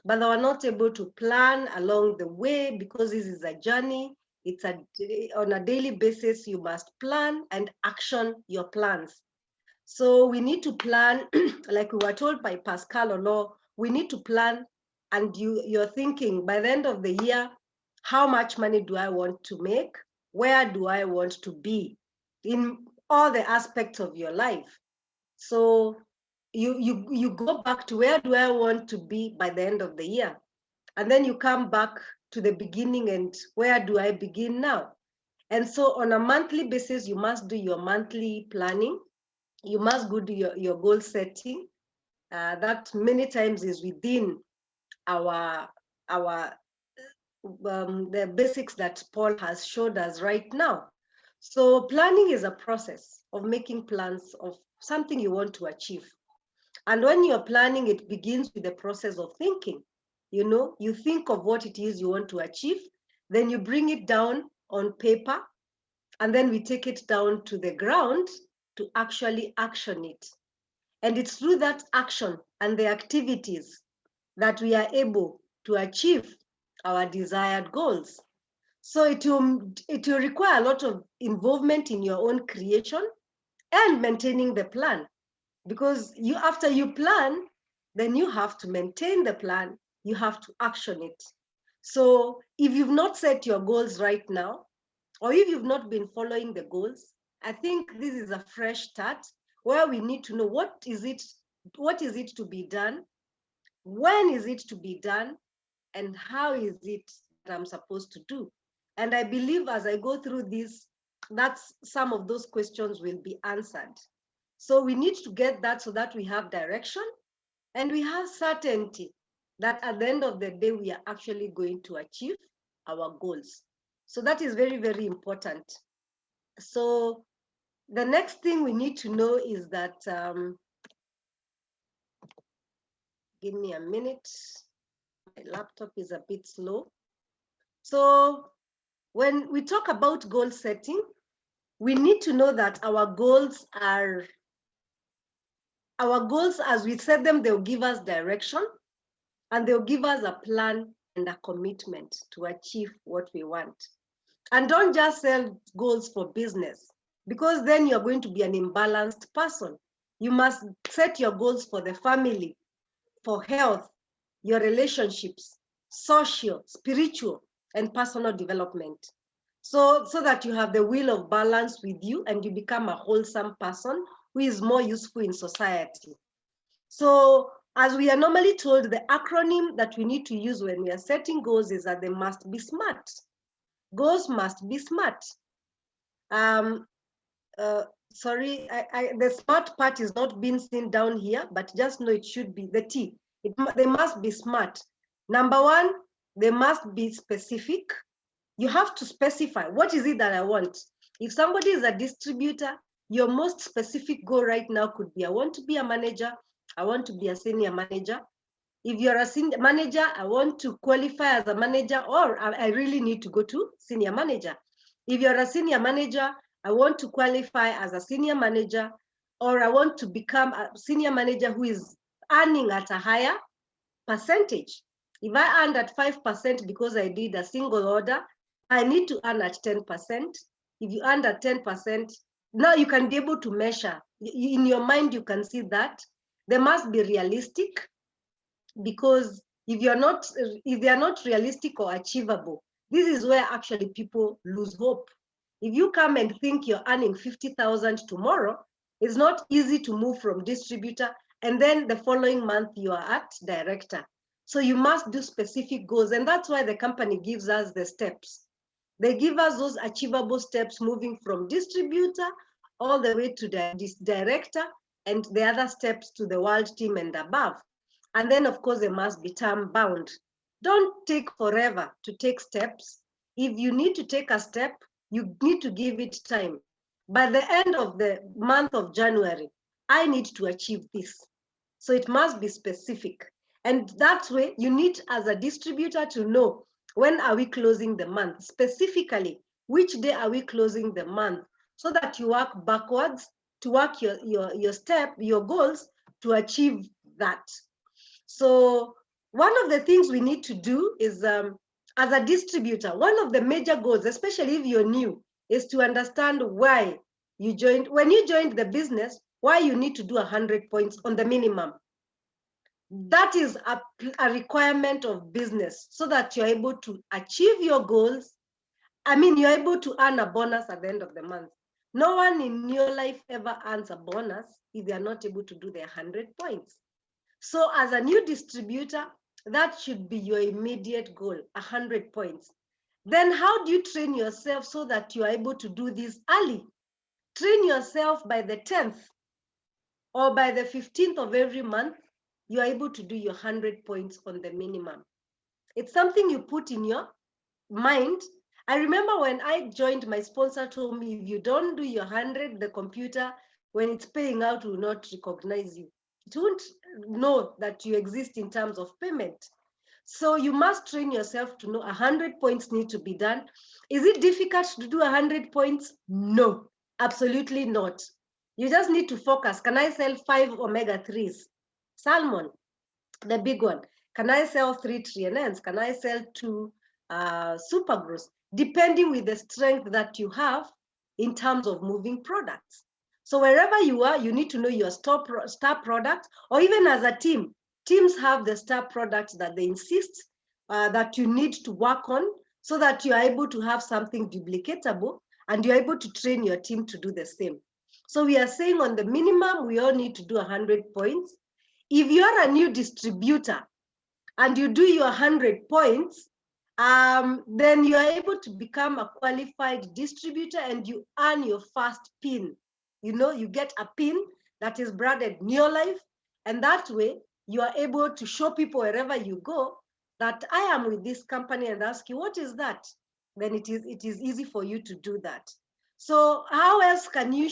but they were not able to plan along the way because this is a journey. It's on a daily basis, you must plan and action your plans. So we need to plan, like we were told by Pascal Ono, we need to plan, and you're thinking by the end of the year, how much money do I want to make? Where do I want to be in all the aspects of your life? So you go back to where do I want to be by the end of the year? And then you come back to the beginning and where do I begin now? And so on a monthly basis, you must do your monthly planning. You must go do your goal setting. That many times is within the basics that Paul has showed us right now. So planning is a process of making plans of something you want to achieve. And when you're planning, it begins with the process of thinking. You know, you think of what it is you want to achieve, then you bring it down on paper, and then we take it down to the ground to actually action it. And it's through that action and the activities that we are able to achieve our desired goals. So it will require a lot of involvement in your own creation and maintaining the plan. Because after you plan, then you have to maintain the plan, you have to action it. So if you've not set your goals right now, or if you've not been following the goals, I think this is a fresh start where we need to know what is it to be done, when is it to be done, and how is it that I'm supposed to do. And I believe as I go through this, that's some of those questions will be answered. So we need to get that so that we have direction and we have certainty that at the end of the day, we are actually going to achieve our goals. So that is very, very important. So the next thing we need to know is that, give me a minute, my laptop is a bit slow. So when we talk about goal setting, we need to know that our goals, as we set them, they'll give us direction and they'll give us a plan and a commitment to achieve what we want. And don't just set goals for business, because then you're going to be an imbalanced person. You must set your goals for the family, for health, your relationships, social, spiritual, and personal development. So that you have the wheel of balance with you and you become a wholesome person who is more useful in society. So as we are normally told, the acronym that we need to use when we are setting goals is that they must be SMART. Goals must be SMART. Sorry, the SMART part is not being seen down here, but just know it should be the T. They must be SMART. Number one, they must be specific. You have to specify, what is it that I want? If somebody is a distributor, your most specific goal right now could be, I want to be a manager, I want to be a senior manager. If you're a senior manager, I want to qualify as a manager, or I really need to go to senior manager. If you're a senior manager, I want to qualify as a senior manager, or I want to become a senior manager who is earning at a higher percentage. If I earned at 5% because I did a single order, I need to earn at 10%. If you earn at 10%, now you can be able to measure. In your mind, you can see that. They must be realistic, because if they are not realistic or achievable, this is where actually people lose hope. If you come and think you're earning 50,000 tomorrow, it's not easy to move from distributor and then the following month you are at director. So you must do specific goals, and that's why the company gives us the steps. They give us those achievable steps, moving from distributor all the way to this director, and the other steps to the world team and above. And then of course they must be time bound. Don't take forever to take steps. If you need to take a step, you need to give it time. By the end of the month of January, I need to achieve this. So it must be specific. And that way you need, as a distributor, to know, when are we closing the month? Specifically, which day are we closing the month? So that you work backwards to work your goals to achieve that. So one of the things we need to do is, as a distributor, one of the major goals, especially if you're new, is to understand why you joined. When you joined the business, why you need to do 100 points on the minimum. That is a requirement of business, so that you're able to achieve your goals. I mean, you're able to earn a bonus at the end of the month. No one in your life ever earns a bonus if they are not able to do their 100 points. So as a new distributor, that should be your immediate goal, 100 points. Then how do you train yourself so that you are able to do this early? Train yourself by the 10th or by the 15th of every month, you are able to do your 100 points on the minimum. It's something you put in your mind. I remember when I joined, my sponsor told me, if you don't do your 100, the computer, when it's paying out, will not recognize you. It won't know that you exist in terms of payment. So you must train yourself to know 100 points need to be done. Is it difficult to do 100 points? No, absolutely not. You just need to focus. Can I sell 5 omega-3s? Salmon, the big one. Can I sell 3 TNNs? Can I sell 2 super gross? Depending with the strength that you have in terms of moving products. So wherever you are, you need to know your star product, or even as a team. Teams have the star products that they insist that you need to work on, so that you are able to have something duplicatable and you're able to train your team to do the same. So we are saying on the minimum, we all need to do 100 points. If you're a new distributor and you do your 100 points, then you are able to become a qualified distributor and you earn your first pin. You know, you get a pin that is branded Neolife, and that way you are able to show people wherever you go that I am with this company, and ask you, what is that? Then it is easy for you to do that. So how else can you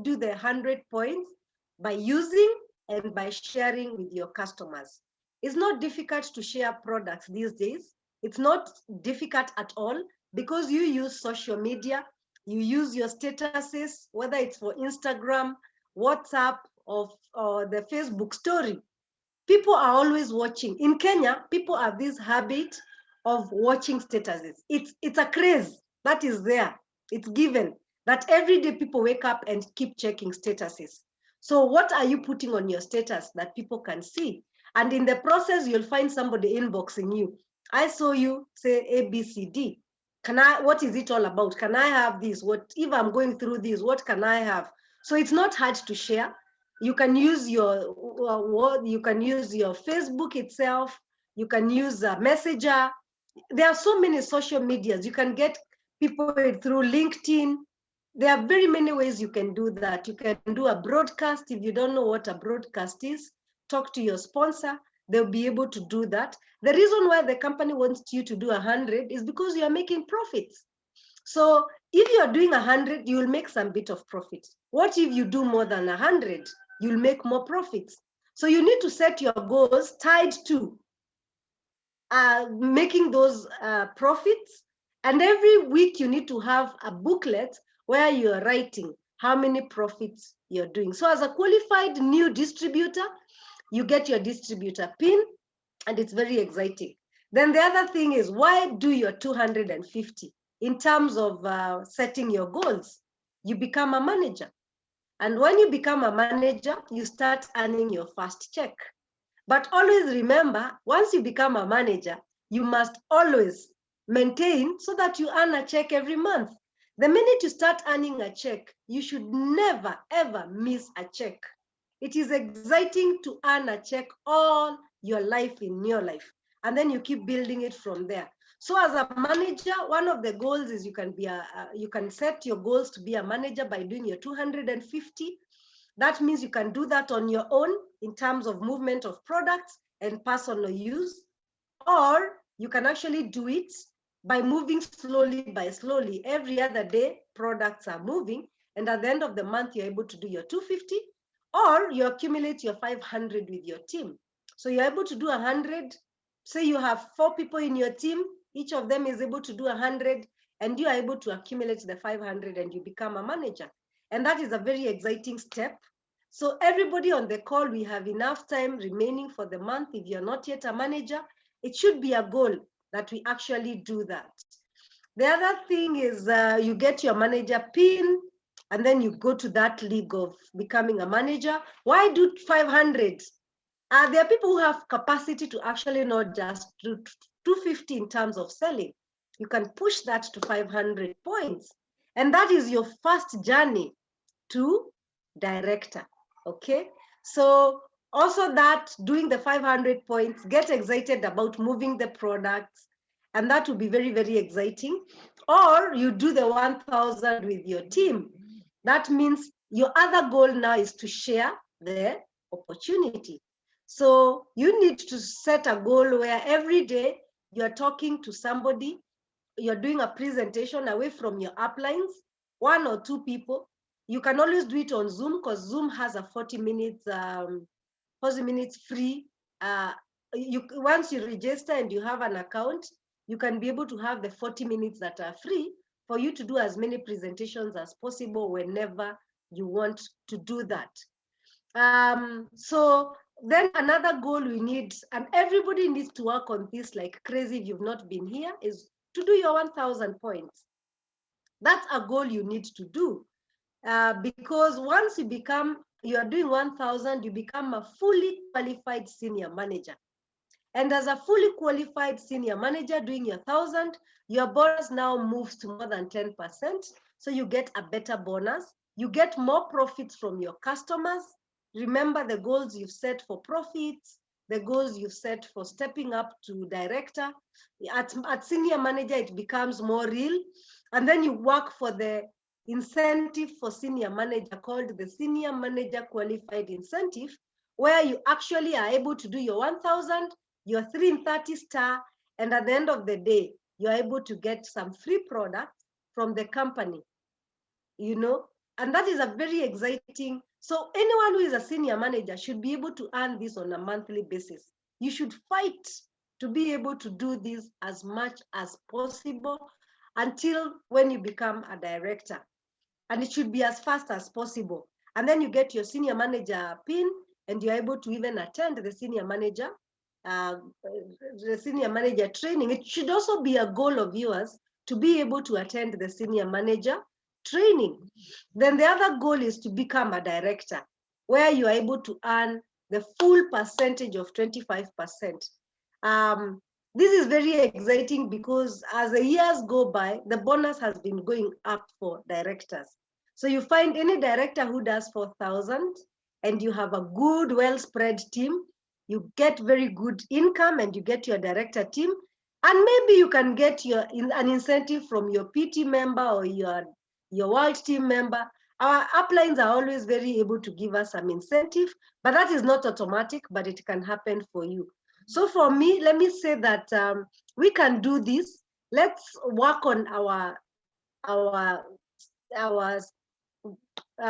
do the 100 points? By using and by sharing with your customers. It's not difficult to share products these days. It's not difficult at all, because you use social media, you use your statuses, whether it's for Instagram, WhatsApp, or the Facebook story. People are always watching. In Kenya, people have this habit of watching statuses. It's a craze that is there. It's given that every day people wake up and keep checking statuses. So what are you putting on your status that people can see? And in the process, you'll find somebody inboxing you. I saw you say ABCD. What is it all about? Can I have this? What if I'm going through this? What can I have? So it's not hard to share. You can use your Facebook itself. You can use a Messenger. There are so many social medias. You can get people through LinkedIn. There are very many ways you can do that. You can do a broadcast. If you don't know what a broadcast is, talk to your sponsor. They'll be able to do that. The reason why the company wants you to do 100 is because you are making profits. So if you are doing 100, you will make some bit of profit. What if you do more than 100? You'll make more profits. So you need to set your goals tied to making those profits. And every week you need to have a booklet where you're writing how many profits you're doing. So as a qualified new distributor, you get your distributor pin, and it's very exciting. Then the other thing is, why do your 250? In terms of setting your goals, you become a manager. And when you become a manager, you start earning your first check. But always remember, once you become a manager, you must always maintain so that you earn a check every month. The minute you start earning a check, you should never, ever miss a check. It is exciting to earn a check all your life in your life. And then you keep building it from there. So as a manager, one of the goals is you can set your goals to be a manager by doing your 250. That means you can do that on your own in terms of movement of products and personal use, or you can actually do it by moving slowly by slowly. Every other day, products are moving, and at the end of the month, you're able to do your 250, or you accumulate your 500 with your team. So you're able to do 100. Say you have 4 people in your team, each of them is able to do 100, and you are able to accumulate the 500 and you become a manager. And that is a very exciting step. So everybody on the call, we have enough time remaining for the month. If you're not yet a manager, it should be a goal that we actually do that. The other thing is you get your manager pin, and then you go to that league of becoming a manager. Why do 500? There are people who have capacity to actually not just do 250 in terms of selling. You can push that to 500 points. And that is your first journey to director, okay? So also that doing the 500 points, get excited about moving the products, and that will be very, very exciting. Or you do the 1,000 with your team. That means your other goal now is to share the opportunity. So you need to set a goal where every day you're talking to somebody, you're doing a presentation away from your uplines, 1 or 2 people. You can always do it on Zoom, because Zoom has a 40 minutes free. Once you register and you have an account, you can be able to have the 40 minutes that are free for you to do as many presentations as possible whenever you want to do that. So then another goal we need, and everybody needs to work on this like crazy if you've not been here, is to do your 1,000 points. That's a goal you need to do. Because once you are doing 1,000, you become a fully qualified senior manager. And as a fully qualified senior manager doing your 1,000, your bonus now moves to more than 10%. So you get a better bonus. You get more profits from your customers. Remember the goals you've set for profits, the goals you've set for stepping up to director. At senior manager, it becomes more real. And then you work for the incentive for senior manager called the Senior Manager Qualified Incentive, where you actually are able to do your 1,000, your 3 in 30 star, and at the end of the day, you're able to get some free products from the company, you know, and that is a very exciting. So anyone who is a senior manager should be able to earn this on a monthly basis. You should fight to be able to do this as much as possible until when you become a director. And it should be as fast as possible. And then you get your senior manager pin, and you're able to even attend the senior manager the senior manager training, it should also be a goal of yours to be able to attend the senior manager training. Then the other goal is to become a director, where you are able to earn the full percentage of 25%. This is very exciting because as the years go by, the bonus has been going up for directors. So you find any director who does 4,000 and you have a good, well-spread team, you get very good income and you get your director team. And maybe you can get an incentive from your PT member or your world team member. Our uplines are always very able to give us some incentive, but that is not automatic, but it can happen for you. So for me, let me say that we can do this. Let's work on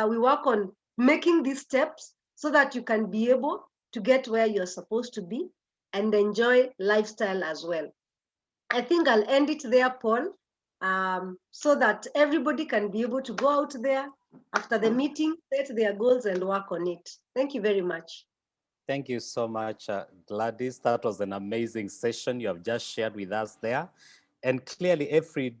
we work on making these steps so that you can be able to get where you're supposed to be and enjoy lifestyle as well. I think I'll end it there, Paul, so that everybody can be able to go out there after the meeting, set their goals and work on it. Thank you very much. Thank you so much, Gladys. That was an amazing session you have just shared with us there. And clearly every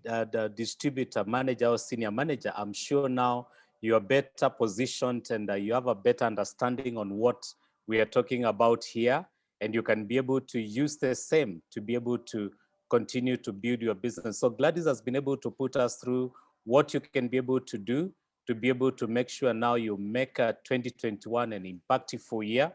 distributor, manager or senior manager, I'm sure now you are better positioned and you have a better understanding on what we are talking about here. And you can be able to use the same to be able to continue to build your business. So Gladys has been able to put us through what you can be able to do to be able to make sure now you make 2021 an impactful year.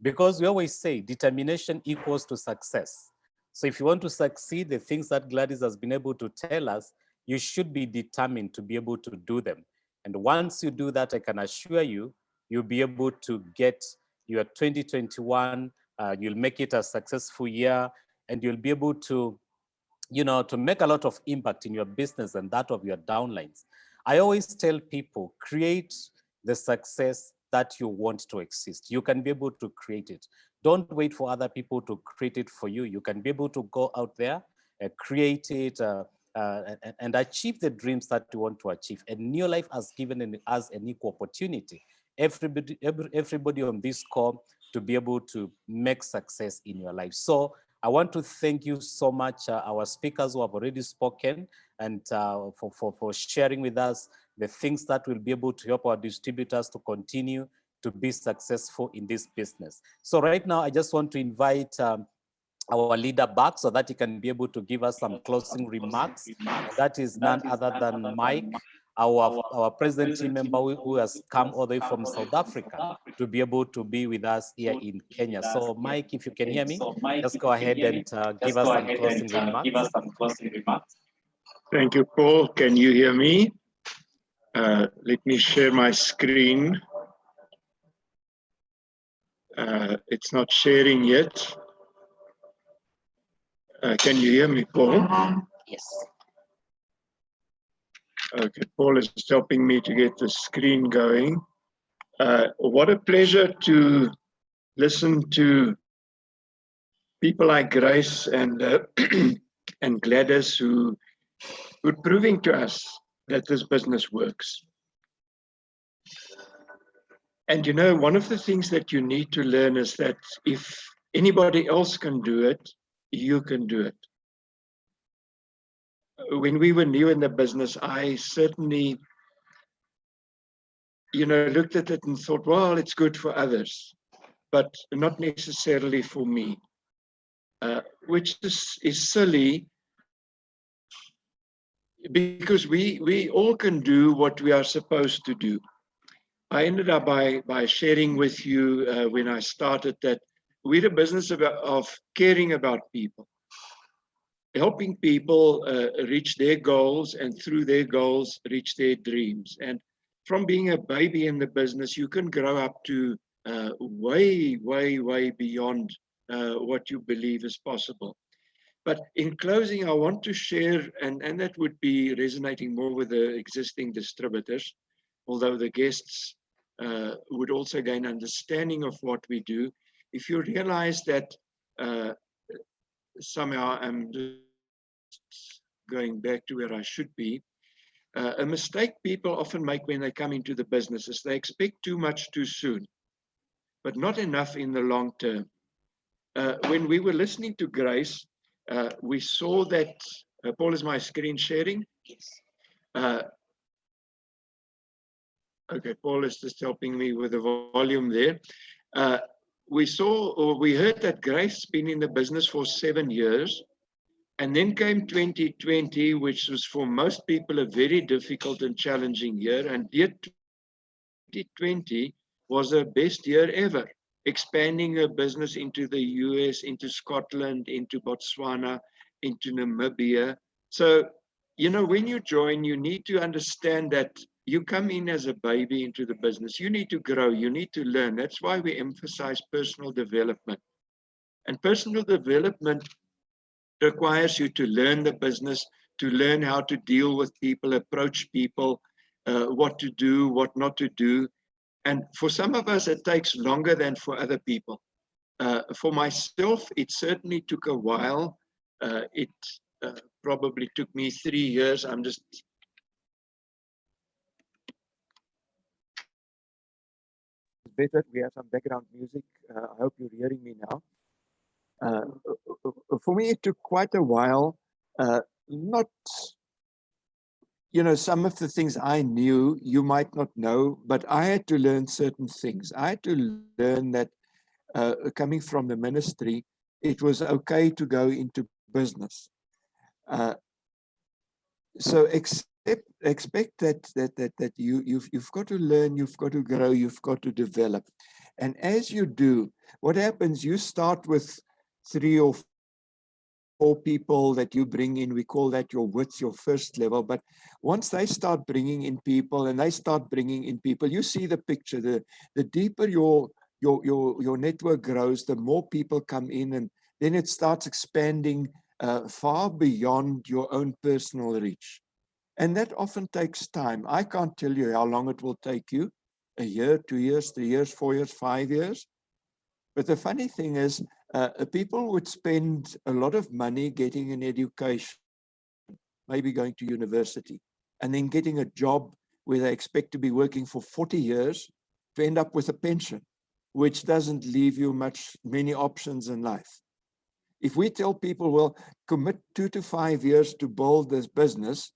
Because we always say determination equals to success. So if you want to succeed, the things that Gladys has been able to tell us, you should be determined to be able to do them. And once you do that, I can assure you, you'll be able to get your 2021, you'll make it a successful year, and you'll be able to, to make a lot of impact in your business and that of your downlines. I always tell people, create the success that you want to exist. You can be able to create it. Don't wait for other people to create it for you. You can be able to go out there and create it and achieve the dreams that you want to achieve. And New Life has given us an equal opportunity. Everybody on this call to be able to make success in your life. So I want to thank you so much, our speakers who have already spoken, and for sharing with us the things that will be able to help our distributors to continue to be successful in this business. So right now, I just want to invite our leader back so that he can be able to give us some closing remarks. And that is none other than Mike, our present team member who has come all the way from South Africa to be able to be with us here in Kenya. So Mike, if you can hear me, just go ahead and give us some closing remarks. Thank you, Paul. Can you hear me? Let me share my screen. It's not sharing yet. Can you hear me, Paul? Yes. Okay, Paul is helping me to get the screen going. What a pleasure to listen to people like Grace and and Gladys who are proving to us that this business works. And one of the things that you need to learn is that if anybody else can do it, you can do it. When we were new in the business, I certainly, looked at it and thought, well, it's good for others, but not necessarily for me, which is silly, because we all can do what we are supposed to do. I ended up by sharing with you when I started that we're a business of caring about people, helping people reach their goals, and through their goals, reach their dreams. And from being a baby in the business, you can grow up to way, way, way beyond what you believe is possible. But in closing, I want to share, and that would be resonating more with the existing distributors, although the guests would also gain understanding of what we do. If you realize that somehow I'm just going back to where I should be, a mistake people often make when they come into the business is they expect too much too soon, but not enough in the long term. when we were listening to Grace, we saw that, Paul, is my screen sharing? Yes. Okay, Paul is just helping me with the volume there. We saw, or we heard that Grace has been in the business for 7 years. And then came 2020, which was for most people a very difficult and challenging year. And year 2020 was her best year ever, expanding her business into the US, into Scotland, into Botswana, into Namibia. So, you know, when you join, you need to understand that you come in as a baby into the business. You need to grow, you need to learn. That's why we emphasize personal development. And personal development requires you to learn the business, to learn how to deal with people, approach people, what to do, what not to do. And for some of us, it takes longer than for other people. For myself, it certainly took a while. It probably took me 3 years. I'm just... Better, we have some background music. I hope you're hearing me now. For me, it took quite a while. Not, you know, some of the things I knew, you might not know, but I had to learn certain things. I had to learn that coming from the ministry, it was okay to go into business. So expect that you've got to learn, you've got to grow, you've got to develop. And as you do, what happens, you start with 3 or 4 people that you bring in. We call that your width, your first level. But once they start bringing in people and they start bringing in people, you see the picture. The deeper your network grows, the more people come in, and then it starts expanding far beyond your own personal reach. And that often takes time. I can't tell you how long it will take you. 1 year, 2 years, 3 years, 4 years, 5 years. But the funny thing is, people would spend a lot of money getting an education, maybe going to university, and then getting a job where they expect to be working for 40 years to end up with a pension, which doesn't leave you many options in life. If we tell people, well, commit 2 to 5 years to build this business,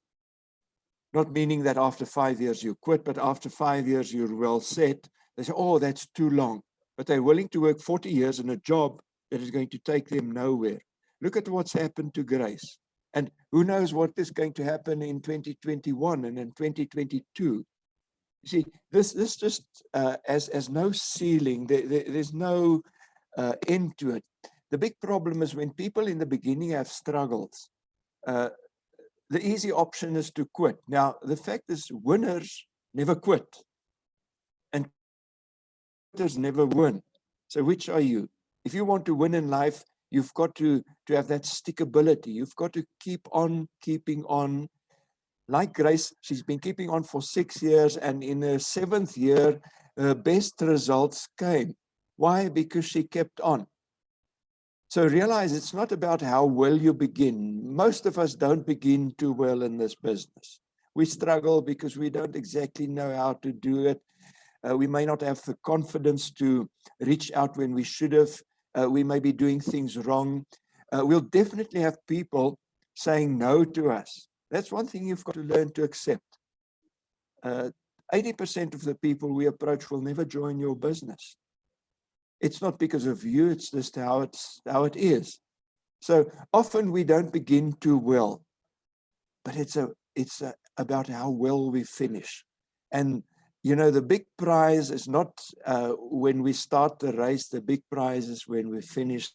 not meaning that after 5 years you quit, but after 5 years you're well set, they say, oh, that's too long. But they're willing to work 40 years in a job that is going to take them nowhere. Look at what's happened to Grace. And who knows what is going to happen in 2021 and in 2022. You see, this just has no ceiling. There's no end to it. The big problem is when people in the beginning have struggles, the easy option is to quit. Now, the fact is winners never quit. And quitters never win. So which are you? If you want to win in life, you've got to have that stickability. You've got to keep on keeping on. Like Grace, she's been keeping on for 6 years, and in her 7th year, her best results came. Why? Because she kept on. So realize it's not about how well you begin. Most of us don't begin too well in this business. We struggle because we don't exactly know how to do it. We may not have the confidence to reach out when we should have. We may be doing things wrong. We'll definitely have people saying no to us. That's one thing you've got to learn to accept. 80% of the people we approach will never join your business. It's not because of you, it's just how it is. So often we don't begin too well, but it's about how well we finish. And you know, the big prize is not when we start the race, the big prize is when we finish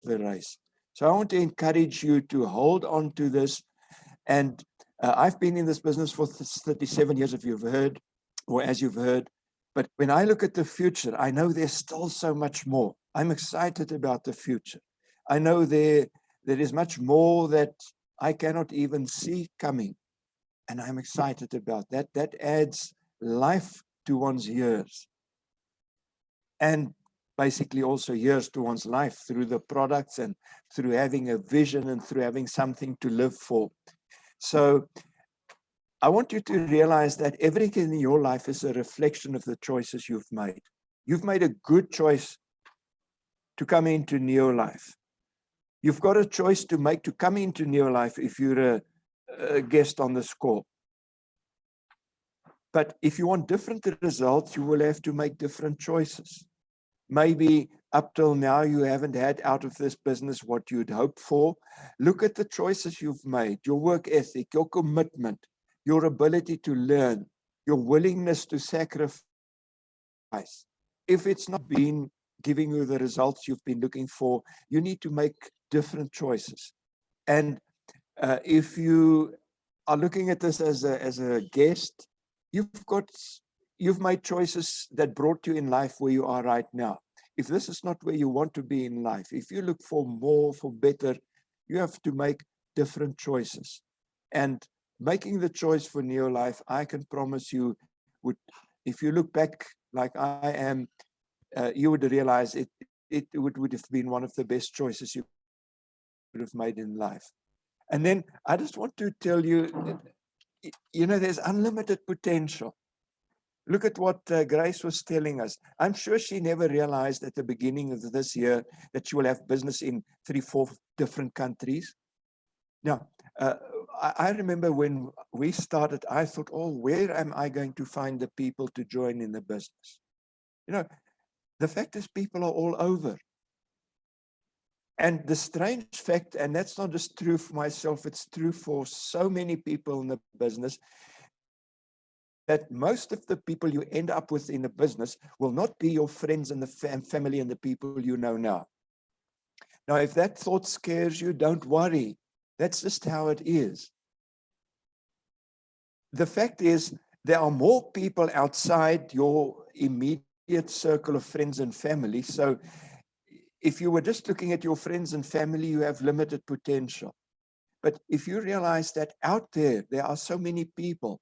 the race. So I want to encourage you to hold on to this. And I've been in this business for 37 years, if you've heard, or as you've heard. But when I look at the future, I know there's still so much more. I'm excited about the future. I know there is much more that I cannot even see coming. And I'm excited about that. That adds life to one's years. And basically also years to one's life through the products and through having a vision and through having something to live for. So I want you to realize that everything in your life is a reflection of the choices you've made. You've made a good choice to come into Neolife. You've got a choice to make to come into Neolife if you're a guest on this call. But if you want different results, you will have to make different choices. Maybe up till now, you haven't had out of this business what you'd hoped for. Look at the choices you've made, your work ethic, your commitment, your ability to learn, your willingness to sacrifice. If it's not been giving you the results you've been looking for, you need to make different choices. And if you are looking at this as a guest, you've made choices that brought you in life where you are right now. If this is not where you want to be in life, if you look for more, for better, you have to make different choices. And making the choice for Neolife, I can promise you, if you look back like I am, you would realize it would have been one of the best choices you would have made in life. And then I just want to tell you, there's unlimited potential. Look at what Grace was telling us. I'm sure she never realized at the beginning of this year that she will have business in 3-4 different countries. Now, I remember when we started, I thought, oh, where am I going to find the people to join in the business? The fact is people are all over. And the strange fact, and that's not just true for myself, it's true for so many people in the business, that most of the people you end up with in the business will not be your friends and the family and the people you know now. Now, if that thought scares you, don't worry. That's just how it is. The fact is, there are more people outside your immediate circle of friends and family. So if you were just looking at your friends and family, you have limited potential. But if you realize that out there are so many people.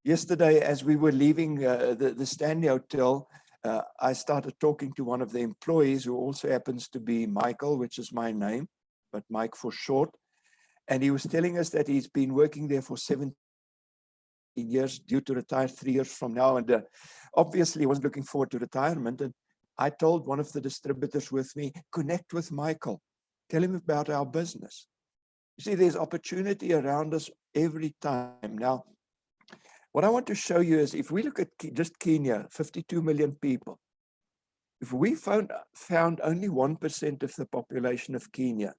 Yesterday, as we were leaving the Stanley Hotel, I started talking to one of the employees who also happens to be Michael, which is my name, but Mike for short. And he was telling us that he's been working there for 17 years, due to retire 3 years from now. And obviously, he was looking forward to retirement. And I told one of the distributors with me, connect with Michael. Tell him about our business. You see, there's opportunity around us every time. Now, what I want to show you is if we look at just Kenya, 52 million people, if we found only 1% of the population of Kenya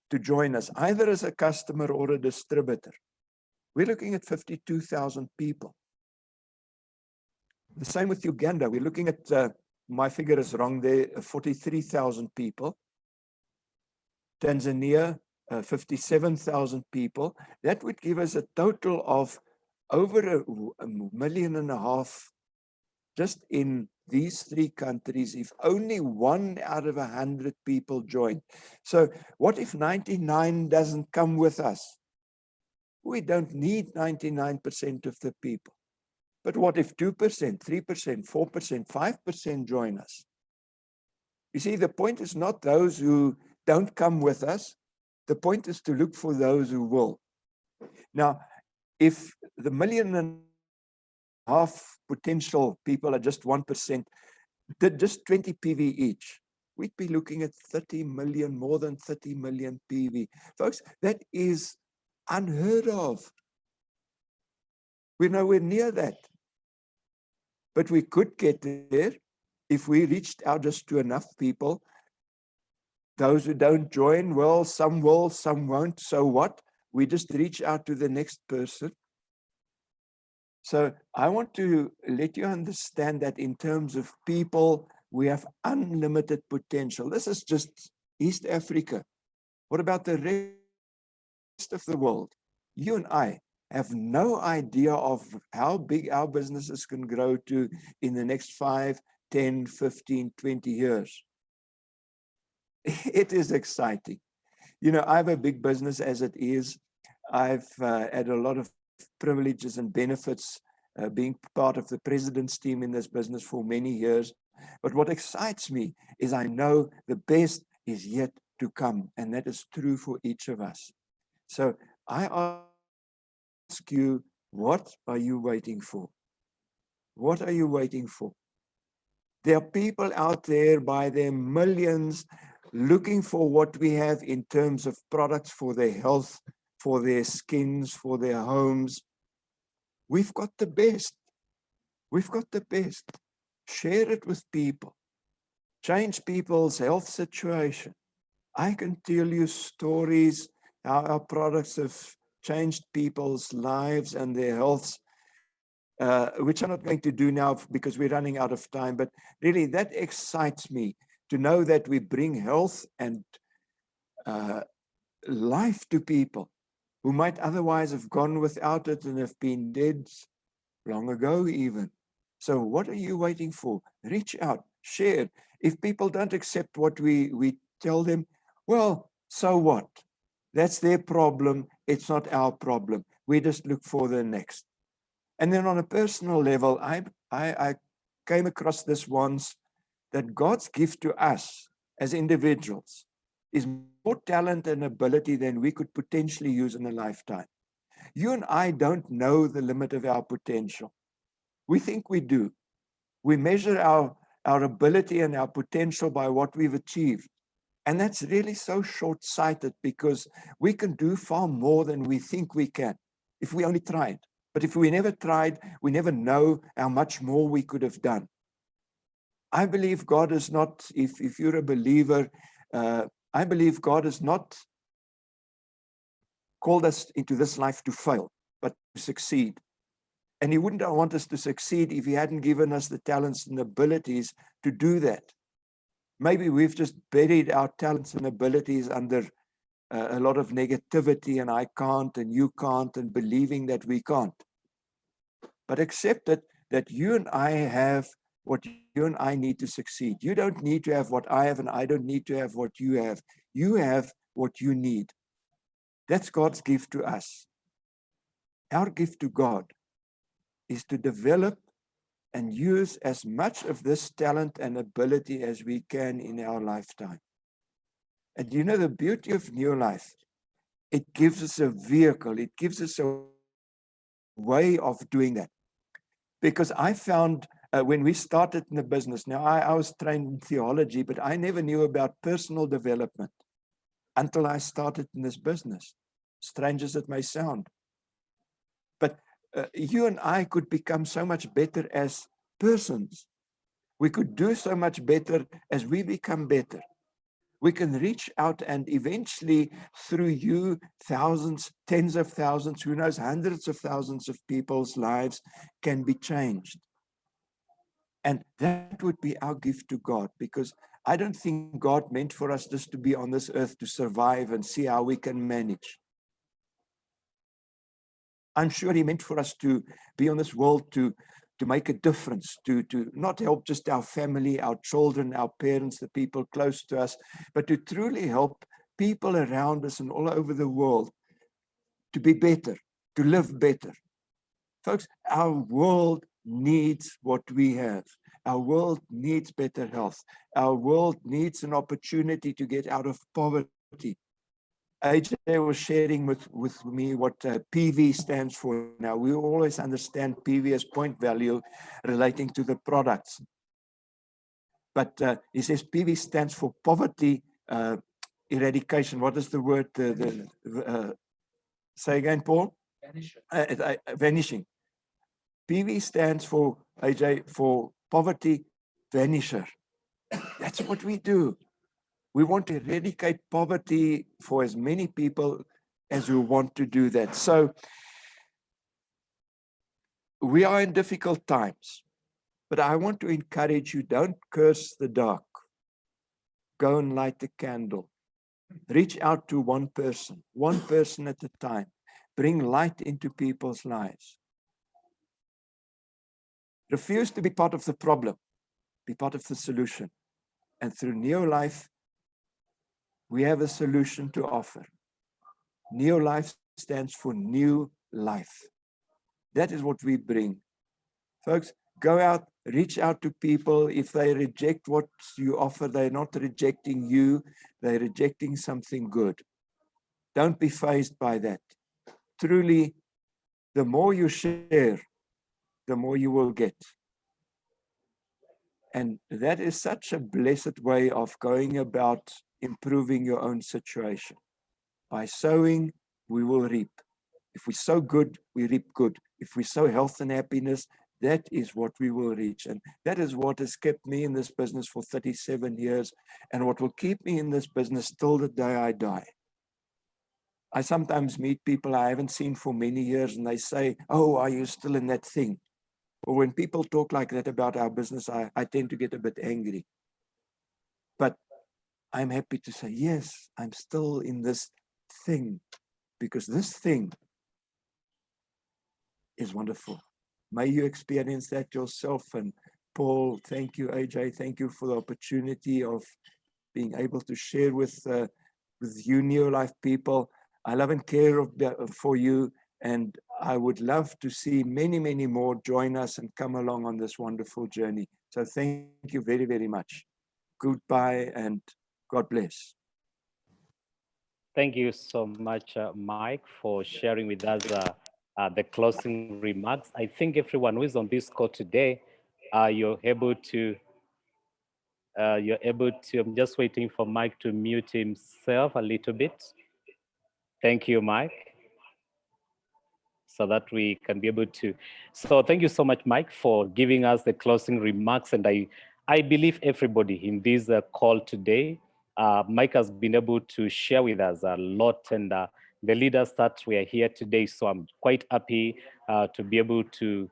to join us, either as a customer or a distributor, we're looking at 52,000 people. The same with Uganda. We're looking at, my figure is wrong there, 43,000 people. Tanzania, 57,000 people. That would give us a total of over 1.5 million just in these 3 countries, if only 1 out of 100 people join. So what if 99 doesn't come with us? We don't need 99% of the people. But what if 2%, 3%, 4%, 5% join us? You see, the point is not those who don't come with us. The point is to look for those who will. Now, if the 1.5 million potential people are just 1%, did just 20 PV each, we'd be looking at 30 million, more than 30 million PV. Folks, that is unheard of. We're nowhere near that. But we could get there if we reached out just to enough people. Those who don't join, well, some will, some won't. So what? We just reach out to the next person. So I want to let you understand that in terms of people, we have unlimited potential. This is just East Africa. What about the rest of the world? You and I have no idea of how big our businesses can grow to in the next 5, 10, 15, 20 years. It is exciting. I have a big business as it is. I've had a lot of privileges and benefits being part of the president's team in this business for many years. But what excites me is I know the best is yet to come, and that is true for each of us. So I ask you, what are you waiting for? What are you waiting for? There are people out there by their millions looking for what we have in terms of products for their health, for their skins, for their homes. We've got the best. We've got the best. Share it with people. Change people's health situation. I can tell you stories how our products have changed people's lives and their healths, which I'm not going to do now because we're running out of time. But really, that excites me to know that we bring health and life to people who might otherwise have gone without it and have been dead long ago even. So what are you waiting for? Reach out, share. If people don't accept what we tell them, well, so what? That's their problem. It's not our problem. We just look for the next. And then on a personal level, I came across this once, that God's gift to us as individuals is more talent and ability than we could potentially use in a lifetime. You and I don't know the limit of our potential. We think we do. We measure our ability and our potential by what we've achieved. And that's really so short-sighted, because we can do far more than we think we can if we only tried. But if we never tried, we never know how much more we could have done. I believe God is not, if you're a believer, I believe God has not called us into this life to fail, but to succeed. And he wouldn't want us to succeed if he hadn't given us the talents and abilities to do that. Maybe we've just buried our talents and abilities under a lot of negativity, and I can't, and you can't, and believing that we can't. But accept it, that you and I have what you and I need to succeed. You don't need to have what I have, and I don't need to have what you have. You have what you need. That's God's gift to us. Our gift to God is to develop and use as much of this talent and ability as we can in our lifetime. And you know, the beauty of New Life, it gives us a vehicle, it gives us a way of doing that. Because I found when we started in the business, now I was trained in theology, but I never knew about personal development until I started in this business, strange as it may sound. But you and I could become so much better as persons. We could do so much better as we become better. We can reach out, and eventually through you, thousands, tens of thousands, who knows, hundreds of thousands of people's lives can be changed. And that would be our gift to God, because I don't think God meant for us just to be on this earth to survive and see how we can manage. I'm sure he meant for us to be on this world to make a difference, to not help just our family, our children, our parents, the people close to us, but to truly help people around us and all over the world to be better, to live better. Folks, our world needs what we have. Our world needs better health. Our world needs an opportunity to get out of poverty. AJ was sharing with me what PV stands for. Now, we always understand PV as point value relating to the products. But he says PV stands for poverty eradication. What is the word? Say again, Paul? Vanishing. Vanishing. PV stands for, AJ, for poverty vanisher. That's what we do. We want to eradicate poverty for as many people as who want to do that. So we are in difficult times, but I want to encourage you, don't curse the dark. Go and light the candle. Reach out to one person at a time. Bring light into people's lives. Refuse to be part of the problem. Be part of the solution. And through Neo Life, we have a solution to offer. Neo Life stands for new life. That is what we bring. Folks, go out, reach out to people. If they reject what you offer, they're not rejecting you, they're rejecting something good. Don't be fazed by that. Truly, the more you share, the more you will get. And that is such a blessed way of going about improving your own situation. By sowing, we will reap. If we sow good, we reap good. If we sow health and happiness, that is what we will reach. And that is what has kept me in this business for 37 years and what will keep me in this business till the day I die. I sometimes meet people I haven't seen for many years and they say, oh, are you still in that thing? Or when people talk like that about our business, I tend to get a bit angry. But I'm happy to say, yes, I'm still in this thing because this thing is wonderful. May you experience that yourself. And Paul, thank you, AJ. Thank you for the opportunity of being able to share with you Neolife people. I love and care for you. And I would love to see many, many more join us and come along on this wonderful journey. So thank you very, very much. Goodbye and God bless. Thank you so much, Mike, for sharing with us the closing remarks. I think everyone who is on this call today, you're able to, I'm just waiting for Mike to mute himself a little bit. Thank you, Mike, so that we can be able to. So thank you so much, Mike, for giving us the closing remarks. And I believe everybody in this call today, Mike has been able to share with us a lot and the leaders that we are here today. So I'm quite happy to be able to,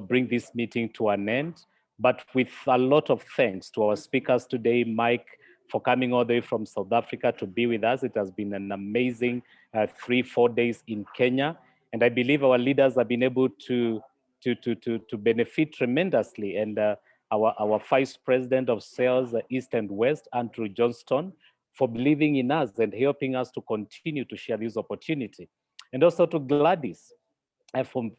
bring this meeting to an end. But with a lot of thanks to our speakers today, Mike, for coming all the way from South Africa to be with us. It has been an amazing 3-4 days in Kenya. And I believe our leaders have been able to benefit tremendously. And our Vice President of Sales, East and West, Andrew Johnston, for believing in us and helping us to continue to share this opportunity. And also to Gladys,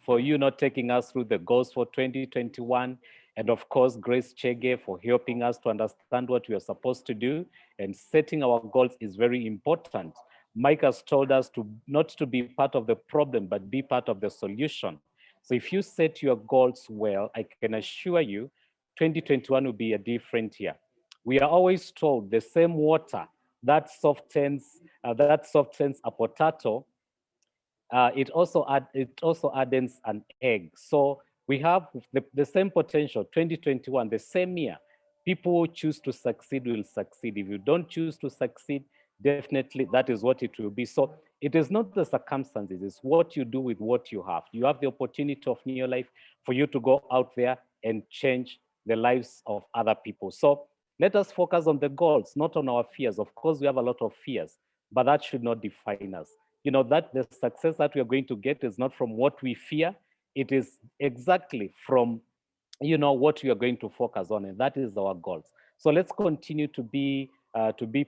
for you not taking us through the goals for 2021. And of course, Grace Chege for helping us to understand what we are supposed to do. And setting our goals is very important. Mike has told us not to be part of the problem, but be part of the solution. So if you set your goals well, I can assure you, 2021 will be a different year. We are always told the same water that softens a potato, it also adds an egg. So we have the same potential, 2021, the same year. People who choose to succeed will succeed. If you don't choose to succeed, definitely that is what it will be. So it is not the circumstances, it's what you do with what you have. You have the opportunity of your life for you to go out there and change the lives of other people. So let us focus on the goals, not on our fears. Of course, we have a lot of fears, but that should not define us. That the success that we are going to get is not from what we fear. It is exactly from, what we are going to focus on, and that is our goals. So let's continue to be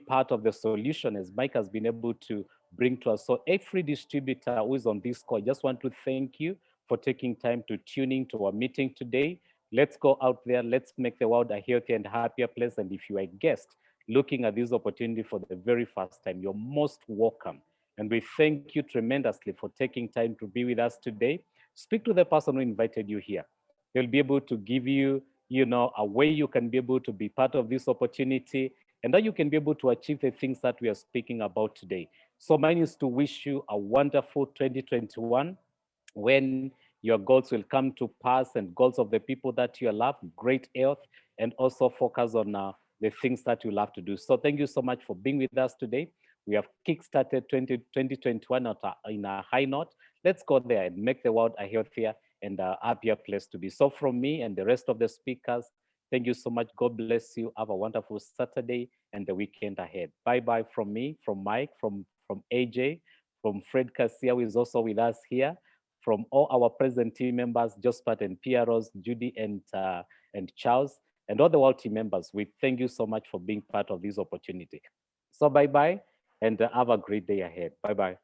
part of the solution, as Mike has been able to bring to us. So every distributor who is on this call, I just want to thank you for taking time to tune in to our meeting today. Let's go out there. Let's make the world a healthier and happier place. And if you are a guest looking at this opportunity for the very first time, you're most welcome. And we thank you tremendously for taking time to be with us today. Speak to the person who invited you here. They'll be able to give you, a way you can be able to be part of this opportunity, and that you can be able to achieve the things that we are speaking about today. So mine is to wish you a wonderful 2021, when your goals will come to pass and goals of the people that you love, great health, and also focus on the things that you love to do. So thank you so much for being with us today. We have kickstarted 2021 in a high note. Let's go there and make the world a healthier and a happier place to be. So from me and the rest of the speakers, thank you so much. God bless you. Have a wonderful Saturday and the weekend ahead. Bye-bye from me, from Mike, from AJ, from Fred Cassia, who is also with us here, from all our present team members, Jospat and Pieros, Judy and Charles, and all the world team members. We thank you so much for being part of this opportunity. So bye-bye and have a great day ahead. Bye-bye.